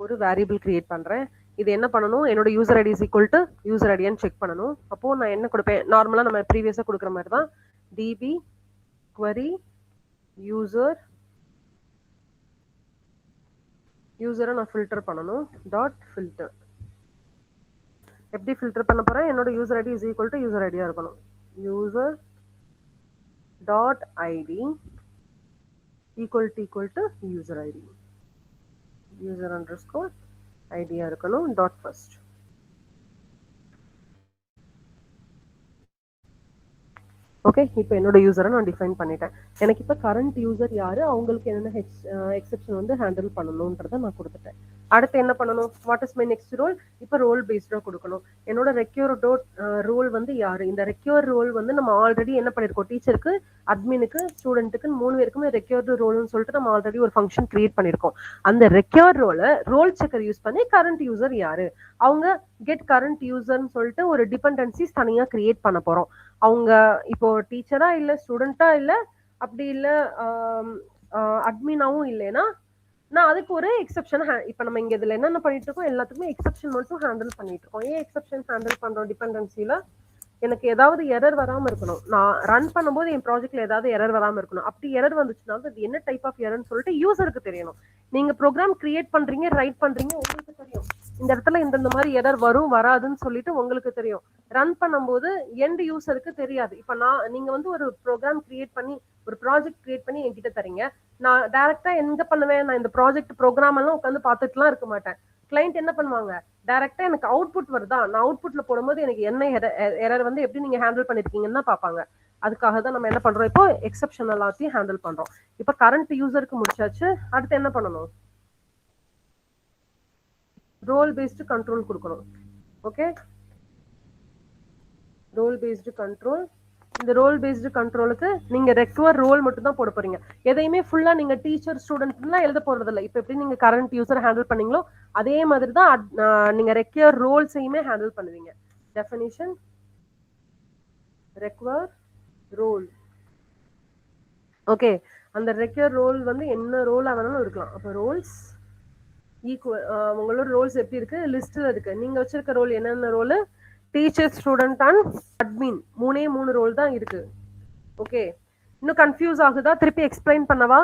ஒரு வேரியபிள் கிரியேட் பண்றேன். இது என்ன பண்ணணும், என்னோட user ID is equal to user ஐடியான்னு செக் பண்ணணும். அப்போ நான் என்ன கொடுப்பேன், நார்மலா நம்ம ப்ரீவியஸா கொடுக்குற மாதிரி தான், DB query யூசரை நான் ஃபில்டர் பண்ணணும். டாட் ஃபில்டர் எப்படி ஃபில்டர் பண்ண போறேன், என்னோட user ID is equal to user ஐடியா இருக்கணும். User dot ID equal to user ID, user underscore ஐடியா இருக்கணும். Dot first. ஓகே, இப்போ என்னோட யூசரை நான் டிஃபைன் பண்ணிட்டேன். எனக்கு இப்போ கரண்ட் யூசர் யாரு, அவங்களுக்கு என்னென்ன எக்ஸெப்ஷன் வந்து ஹேண்டில் பண்ணணும்ன்றதை நான் கொடுத்துட்டேன். அடுத்து என்ன பண்ணணும், what is my next role, இப்போ ரோல் பேஸ்டா கொடுக்கணும். என்னோட ரெக்யூர் ரோல் வந்து யாரு, இந்த ரெக்யூர் ரோல் வந்து நம்ம ஆல்ரெடி என்ன பண்ணிருக்கோம், டீச்சருக்கு, அட்மினுக்கு, ஸ்டூடெண்ட்டுக்கு 3 பேருக்குமே ரெக்யூர்டு ரோல்னு சொல்லிட்டு நம்ம ஆல்ரெடி ஒரு ஃபங்க்ஷன் கிரியேட் பண்ணிருக்கோம். அந்த ரெக்யூர் ரோலை ரோல் செக்கர் யூஸ் பண்ணி கரண்ட் யூசர் யாரு, அவங்க கெட் கரண்ட் யூசர்னு சொல்லிட்டு ஒரு டிபெண்டன்சிஸ் தனியா கிரியேட் பண்ண போறோம். அவங்க இப்போ டீச்சரா இல்ல ஸ்டூடெண்டா இல்ல அப்படி இல்ல அட்மினாவும் இல்லைன்னா நான் அதுக்கு ஒரு எக்ஸெப்ஷன், இப்ப நம்ம இங்க இதுல என்னென்ன பண்ணிட்டு இருக்கோம், எல்லாத்துக்குமே எக்ஸெப்ஷன் மட்டும் ஹேண்டில் பண்ணிட்டு இருக்கோம். ஏன் எக்ஸெப்ஷன் ஹேண்டில் பண்றோம், டிபெண்டன்சில எனக்கு ஏதாவது எரர் வராம இருக்கணும். நான் ரன் பண்ணும்போது என் ப்ராஜெக்ட்ல ஏதாவது எரர் வராம இருக்கணும். அப்படி எரர் வந்துச்சுன்னா அது என்ன டைப் ஆஃப் எரர்னு சொல்லிட்டு யூசருக்கு தெரியணும். நீங்க ப்ரோக்ராம் கிரியேட் பண்றீங்க, ரைட் பண்றீங்க, உங்களுக்கு தெரியும் இந்த இடத்துல இந்த மாதிரி எரர் வரும் வராதுன்னு சொல்லிட்டு உங்களுக்கு தெரியும். ரன் பண்ணும்போது எண்ட் யூசருக்கு தெரியாது. இப்ப நீங்க வந்து ஒரு ப்ரோக்ராம் கிரியேட் பண்ணி ஒரு ப்ராஜெக்ட் கிரியேட் பண்ணி என்கிட்ட தரீங்க. நான் டைரக்டா எங்க பண்ணுவேன், நான் இந்த ப்ராஜெக்ட் ப்ரோக்ராம் எல்லாம் உட்காந்து பார்த்துட்டுலாம் இருக்க மாட்டேன். கிளைண்ட் என்ன பண்ணுவாங்க, டைரக்டா எனக்கு அவுட்புட் வருதா, நான் அவுட்புட்ல போடும்போது எனக்கு என்ன எரர் வந்து எப்படி நீங்க ஹேண்டில் பண்ணிருக்கீங்கன்னு தான் பார்ப்பாங்க. அதுக்காக தான் நம்ம என்ன பண்றோம், இப்போ எக்ஸெப்ஷன் எல்லாத்தையும் ஹேண்டில் பண்றோம். இப்போ கரண்ட் யூசருக்கு முடிச்சாச்சு. அடுத்து என்ன பண்ணணும், ரோல் பேஸ்டு கண்ட்ரோல் கொடுக்கணும். Okay, role based control. இந்த ரோல் பேஸ்டு கண்ட்ரோலுக்கு நீங்க ரெக்வயர் ரோல் மட்டும் தான் போட போறீங்க. எதையுமே ஃபுல்லா நீங்க டீச்சர் ஸ்டூடெண்ட்லாம் எழுத போறது இல்லை. இப்போ எப்படி நீங்க கரண்ட் யூசர் ஹேண்டில் பண்ணீங்களோ அதே மாதிரி தான் நீங்க ரெக்வயர் ரோல்ஸையுமே ஹேண்டில் பண்ணுவீங்க. Definition require role. ஓகே, அந்த ரெக்வயர் ரோல் வந்து என்ன ரோலா வேணாலும் இருக்கலாம். அப்போ ரோல்ஸ் ஈக்குவல் உங்களோட ரோல்ஸ் எப்படி இருக்கு, லிஸ்ட்ல இருக்கு. நீங்க வச்சிருக்க ரோல் என்னென்ன role, teacher student and admin, மூணு ரோல் தான் இருக்கு. ஓகே, இன்னும் கன்ஃபியூஸ் ஆகுதா? திருப்பி எக்ஸ்பிளைன் பண்ணவா?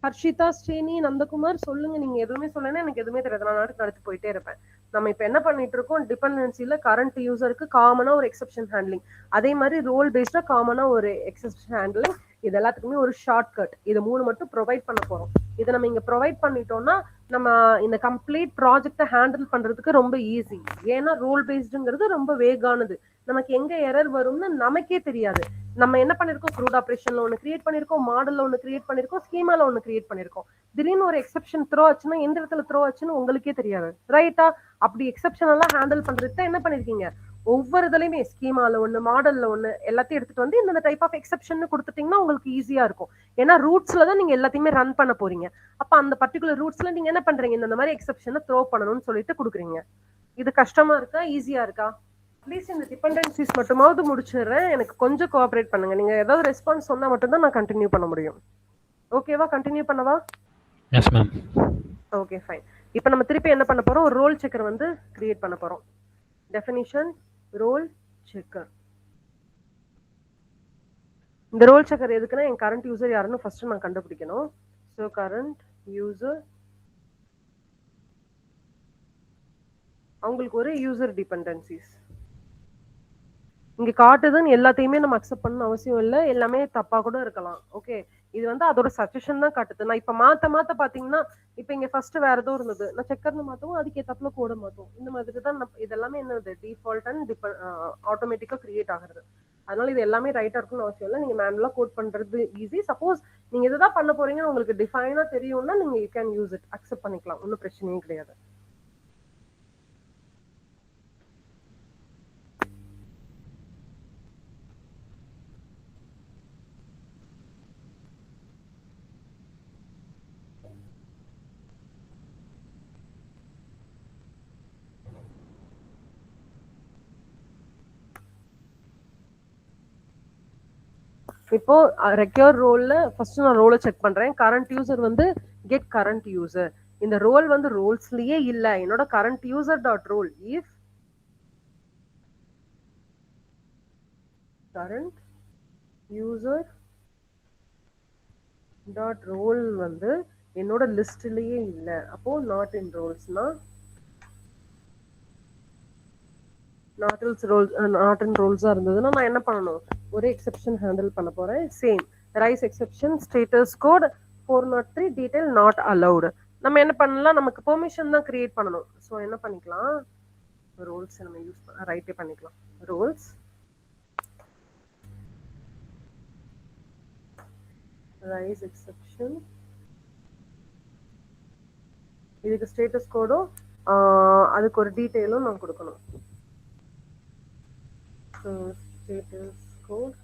ஹர்ஷிதா, ஸ்ரீனி, நந்தகுமார் சொல்லுங்க. நீங்க எதுவுமே சொல்லலைன்னா எனக்கு எதுவுமே தெரியாது, நான் நாட்டுக்கு நடத்தி போயிட்டே இருப்பேன். நம்ம இப்ப என்ன பண்ணிட்டு இருக்கோம், டிபெண்டன்சில கரண்ட் யூசருக்கு காமனா ஒரு எக்ஸெப்ஷன் ஹேண்ட்லிங், அதே மாதிரி ரோல் பேஸ்டா காமனா ஒரு எக்ஸெப்ஷன் ஹேண்ட்லிங். இது எல்லாத்துக்குமே ஒரு ஷார்ட் கட், இது 3 மட்டும் ப்ரொவைட் பண்ண போறோம். இதை நம்ம இங்க ப்ரொவைட் பண்ணிட்டோம்னா நம்ம இந்த கம்ப்ளீட் ப்ராஜெக்டை ஹேண்டில் பண்றதுக்கு ரொம்ப ஈஸி. ஏன்னா ரோல் பேஸ்டுங்கிறது ரொம்ப வேகானது. நமக்கு எங்க எரர் வரும்னு நமக்கே தெரியாது. நம்ம என்ன பண்ணிருக்கோம், க்ரூட் ஆப்ரேஷன்ல ஒன்று கிரியேட் பண்ணிருக்கோம், மாடல்ல ஒன்று கிரியேட் பண்ணிருக்கோம், ஸ்கீமால ஒன்று கிரியேட் பண்ணிருக்கோம். திடீர்னு ஒரு எக்ஸெப்ஷன் த்ரோ ஆச்சுன்னா எந்த இடத்துல த்ரோ ஆச்சுன்னு உங்களுக்கே தெரியாது, ரைட்டா? அப்படி எக்ஸெப்ஷன் எல்லாம் ஹேண்டில் பண்றதுக்கு என்ன பண்ணிருக்கீங்க, ஒவ்வொரு இதுலயுமே ஸ்கீமால ஒண்ணு, மாடல்ல ஒண்ணு எல்லாத்தையும் எடுத்துட்டு வந்து இந்த டைப் ஆஃப் எக்ஸெப்ஷன் கொடுத்துட்டீங்கன்னா உங்களுக்கு ஈஸியா இருக்கும். ஏன்னா ரூட்ஸ்ல தான் நீங்க எல்லாத்தையுமே ரன் பண்ண போறீங்க. அப்ப அந்த பர்டிகுலர் ரூட்ஸ்ல நீங்க என்ன பண்றீங்க, இந்த மாதிரி எக்ஸெப்ஷனை த்ரோ பண்ணணும்னு சொல்லிட்டு கொடுக்குறீங்க. இது கஷ்டமா இருக்கா, ஈஸியா இருக்கா? ப்ளீஸ் இந்த டிபெண்டன்சிஸ் மட்டுமாவது முடிச்சிடுறேன், எனக்கு கொஞ்சம் கோஆபரேட் பண்ணுங்க. நீங்க ஏதாவது ரெஸ்பான்ஸ் சொன்னா மட்டும்தான் நான் கண்டினியூ பண்ண முடியும். ஓகேவா? கண்டினியூ பண்ணவா? Yes ma'am. Okay fine. இப்போ நம்ம திருப்பி என்ன பண்ண போறோம், ஒரு ரோல் செக்கர் வந்து கிரியேட் பண்ண போறோம். Definition role checker. இந்த ரோல் செக்கர் எதுக்குன்னா என் கரண்ட் யூசர் யாருன்னு ஃபர்ஸ்ட் நான் கண்டுபிடிக்கணும். ஸோ கரண்ட் யூசர், அவங்களுக்கு ஒரு யூசர் டிபெண்டன்சிஸ் இங்க காட்டுதுன்னு எல்லாத்தையுமே நம்ம அக்செப்ட் பண்ணணும் அவசியம் இல்லை, எல்லாமே தப்பா கூட இருக்கலாம். ஓகே, இது வந்து அதோட சஜஷன் தான் காட்டுது. நான் இப்ப மாத்த பாத்தீங்கன்னா, இப்ப இங்க ஃபர்ஸ்ட் வேற ஏதோ இருந்தது, நான் செக்கர்னு மாத்தவும் அதுக்கு ஏத்தாப்புல கோட மாத்தவும், இந்த மாதிரி தான் இதெல்லாமே என்னது டிஃபால்ட் அண்ட் ஆட்டோமேட்டிக்கா கிரியேட் ஆகுறது. அதனால இது எல்லாமே ரைட்டா இருக்கும்னு அவசியம் இல்லை, நீங்க மேனுவலா கோட் பண்றது ஈஸி. சப்போஸ் நீங்க இதுதான் பண்ண போறீங்க, உங்களுக்கு டிஃபைனா தெரியும்னா நீங்க you can use it, accept பண்ணிக்கலாம், ஒன்றும் பிரச்சனையும் கிடையாது. இப்போ ரெக்யூர் ரோல்ல ஃபர்ஸ்ட் நான் ரோலை செக் பண்றேன். கரண்ட் யூசர் வந்து கெட் கரண்ட் யூசர், இந்த ரோல் வந்து ரோல்ஸ்லயே இல்ல. என்னோட current user dot role if current user dot role வந்து என்னோட லிஸ்ட்லயே இல்ல, அப்போ நாட் இன் ரோல்ஸ்னா நாட் இன் ரோல்ஸா இருந்ததுன்னா நான் என்ன பண்ணணும், ஒரு எக்ஸெப்ஷன் ஹேண்டில் பண்ண போறேன். Same raise exception status code 403 detail not allowed. நம்ம என்ன பண்ணலாம், நமக்கு பெர்மிஷன் தான் கிரியேட் பண்ணணும். ஸோ என்ன பண்ணிக்கலாம், ரோல்ஸ் நம்ம யூஸ் ரைட்டே பண்ணிக்கலாம். ரோல்ஸ் ரைஸ் எக்ஸெப்ஷன், இதுக்கு ஸ்டேட்டஸ் கோடும் அதுக்கு ஒரு டீடைலும் நான் கொடுக்கணும். So status code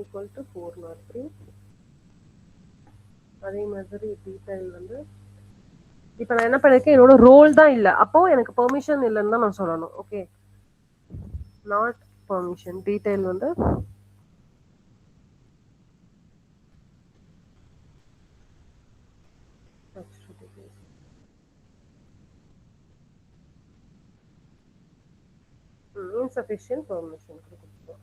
equal to 403. அதே மாதிரி டீடைல் வந்து இப்போ நான் என்ன பண்ணிருக்கேன், என்னோட ரோல் தான் இல்லை, அப்போ எனக்கு பெர்மிஷன் இல்லைன்னு தான் நான் சொல்லணும். Okay, not permission. டீடைல் வந்து insufficient permission கொடுத்துருக்கோம்.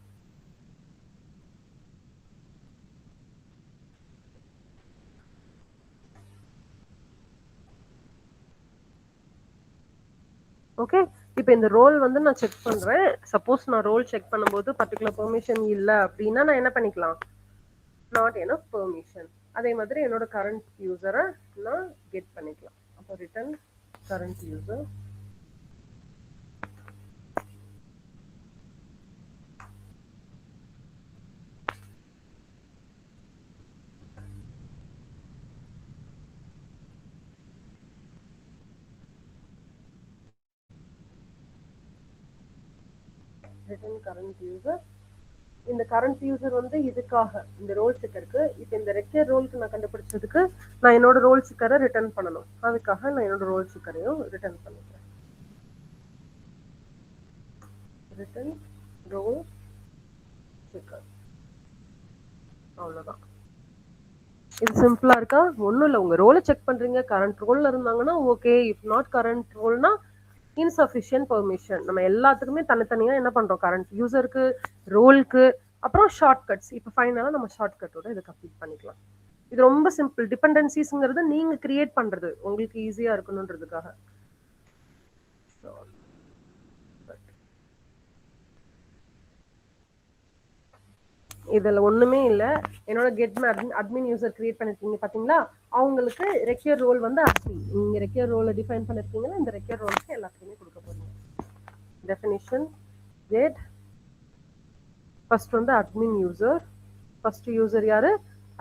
ஓகே, இப்போ இந்த ரோல் வந்து நான் செக் பண்றேன். சப்போஸ் நான் ரோல் செக் பண்ணும்போது பர்டிகுலர் பெர்மிஷன் இல்லை அப்படின்னா நான் என்ன பண்ணிக்கலாம், நாட் எனஃப் பெர்மிஷன். அதே மாதிரி என்னோட கரண்ட் யூசரை நான் கெட் பண்ணிக்கலாம். அப்போ return current user. Return current user. இந்த கரண்ட் யூசர் வந்து இதுக்காக இந்த ரோல் செக்கருக்கு இப்போ இந்த ரெக்யர் ரோலுக்கு நான் கண்டுபிடிச்சதுக்கு நான் என்னோட ரோல் செக்கரை ரிட்டர்ன் பண்ணணும். அதுக்காக நான் என்னோட ரோல் செக்கரையும் ரிட்டர்ன் பண்ணிக்கிறேன். Return role checker. அவ்வளோதான். இது சிம்பிளா இருக்கா? ஒன்றும் இல்லை, உங்க ரோலை செக் பண்றீங்க, கரண்ட் ரோல்ல இருந்தாங்கன்னா ஓகே, இஃப் நாட் கரண்ட் ரோல்னா இன்சஃபிஷியன்ட் பெர்மிஷன். நம்ம எல்லாத்துக்குமே தனித்தனியா என்ன பண்றோம், கரண்ட் யூசருக்கு, ரோலுக்கு, அப்புறம் ஷார்ட்கட்ஸ். இப்போ ஃபைனலா நம்ம ஷார்ட்கட்டோட இதை கம்ப்ளீட் பண்ணிக்கலாம். இது ரொம்ப சிம்பிள். டிபெண்டன்சிஸ்ங்கிறது நீங்க கிரியேட் பண்றது உங்களுக்கு ஈஸியா இருக்கணும்ன்றதுக்காக. இதுல ஒண்ணுமே இல்ல. என்னோட கெட் அட்மின் யூசர் கிரியேட் பண்ணிருக்கீங்க பாத்தீங்களா, அவங்களுக்கு ரெக்யர் ரோல் வந்து அட்மின். நீங்க ரெக்யர் ரோலை டிஃபைன் பண்ணிருக்கீங்கன்னா இந்த ரெக்யர் ரோலுக்கு எல்லாத்துக்குமே கொடுக்க போறீங்க. டெஃபினிஷன் கெட் ஃபர்ஸ்ட் வந்து அட்மின் யூசர். ஃபர்ஸ்ட் யூசர் யாரு?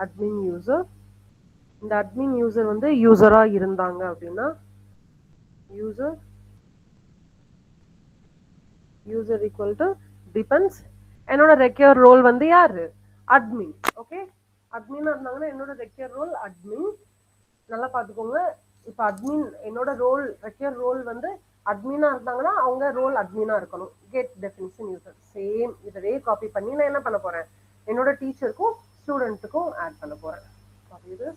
Admin user. இந்த அட்மின் யூசர் வந்து யூசரா இருந்தாங்க அப்படின்னா user user equal to depends. என்னோட ரெக்யர் ரோல் வந்து யாரு? அட்மின். ஓகே, அட்மினா இருந்தாங்கன்னா என்னோட ரெக்யர் ரோல் அட்மின். நல்லா பார்த்துக்கோங்க. இப்போ அட்மின் என்னோட ரோல் ரெக்யர் ரோல் வந்து அட்மினா இருந்தாங்கன்னா அவங்க ரோல் அட்மினா இருக்கணும். Get definition user same. இதவே காப்பி பண்ணி நான் என்ன பண்ண போறேன், என்னோட டீச்சருக்கும் ஸ்டூடெண்ட்டுக்கும் ஆட் பண்ண போறேன். இது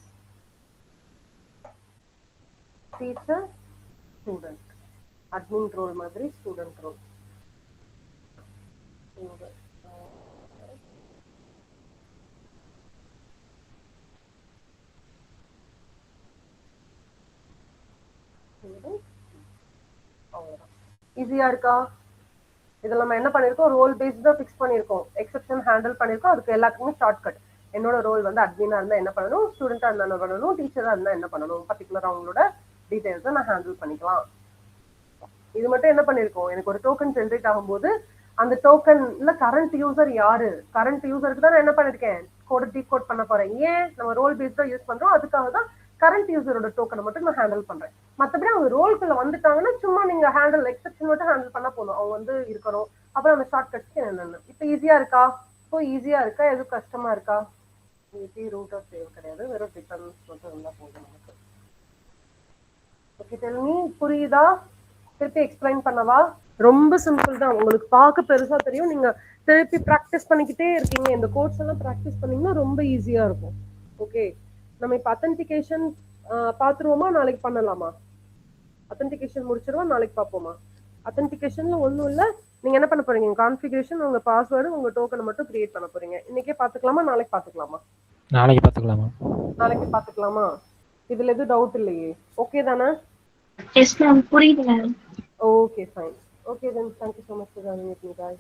டீச்சர் ஸ்டூடெண்ட், அட்மின் ரோல் மாதிரி ஸ்டூடெண்ட் ரோல். ஈஸியா இருக்கா? இதுல நம்ம என்ன பண்ணிருக்கோம், ரோல் பேஸ்டா ஃபிக்ஸ் பண்ணிருக்கோம், எக்ஸெப்ஷன் ஹேண்டில் பண்ணிருக்கோம். அதுக்கு எல்லாத்துக்குமே ஷார்ட்கட். என்னோட ரோல் வந்து அட்மினா இருந்தா என்ன பண்ணணும், ஸ்டூடெண்டா இருந்தா என்ன பண்ணணும், டீச்சரா இருந்தா என்ன பண்ணணும், பர்டிகுலரா அவங்களோட டீடைல்ஸை நான் ஹேண்டில் பண்ணிக்கலாம். இது மட்டும் என்ன பண்ணிருக்கோம், எனக்கு ஒரு டோக்கன் ஜென்ரேட் ஆகும்போது அந்த டோக்கன்ல கரண்ட் யூசர் யாரு, கரண்ட் யூசருக்கு தான் நான் என்ன பண்ணிருக்கேன், கோட் டீகோட் பண்ண போறேன். ஏன் நம்ம ரோல் பேஸ்டா யூஸ் பண்றோம், அதுக்காக தான் கரண்ட் யூசரோட டோக்கனை மட்டும் நான் ஹேண்டில் பண்றேன். மற்றபடி அவங்க ரோல்குள்ள வந்துட்டாங்கன்னா சும்மா நீங்க ஹேண்டில் எக்ஸெப்ஷன் மட்டும் ஹேண்டில் பண்ணா போதும். அவங்க வந்து இருக்கணும். அப்புறம் அந்த ஷார்ட் கட்ஸ்க்கு என்னென்ன. இப்போ ஈஸியா இருக்கா? இப்போ ஈஸியா இருக்கா? எதுவும் கஷ்டமா இருக்கா? ஈஸி ரூட் ஆஃப் சேவ் கிடையாது, வெறும் டிபெண்டன்ஸ் மட்டும் இருந்தா போதும் நமக்கு. ஓகே, டெல் மீ, புரியுதா? திருப்பி எக்ஸ்பிளைன் பண்ணவா? ரொம்ப சிம்பிள் தான். உங்களுக்கு பார்க்க பெருசா தெரியும், நீங்க திருப்பி ப்ராக்டிஸ் பண்ணிக்கிட்டே இருக்கீங்க. இந்த கோர்ஸ் எல்லாம் ப்ராக்டிஸ் பண்ணீங்கன்னா ரொம்ப ஈஸியா இருக்கும். ஓகே, நம்ம இப்போ அத்தன்டிகேஷன் பார்த்துருவோமா, நாளைக்கு பண்ணலாமா? அத்தன்டிகேஷன் முடிச்சிருவோம், நாளைக்கு பார்ப்போமா? அத்தன்டிகேஷன்ல ஒன்றும் இல்லை, நீங்க என்ன பண்ண போறீங்க, கான்ஃபிகரேஷன், உங்க பாஸ்வேர்டு, உங்க டோக்கனை மட்டும் கிரியேட் பண்ண போறீங்க. இன்னைக்கே பார்த்துக்கலாமா, நாளைக்கு பார்த்துக்கலாமா? நாளைக்கு பார்த்துக்கலாமா? நாளைக்கு பார்த்துக்கலாமா? இதுல எதுவும் டவுட் இல்லையே? ஓகே தானே? எஸ் மேம், புரியுது ma'am. Okay, fine. Okay, then thank you so much for joining with me. Bye.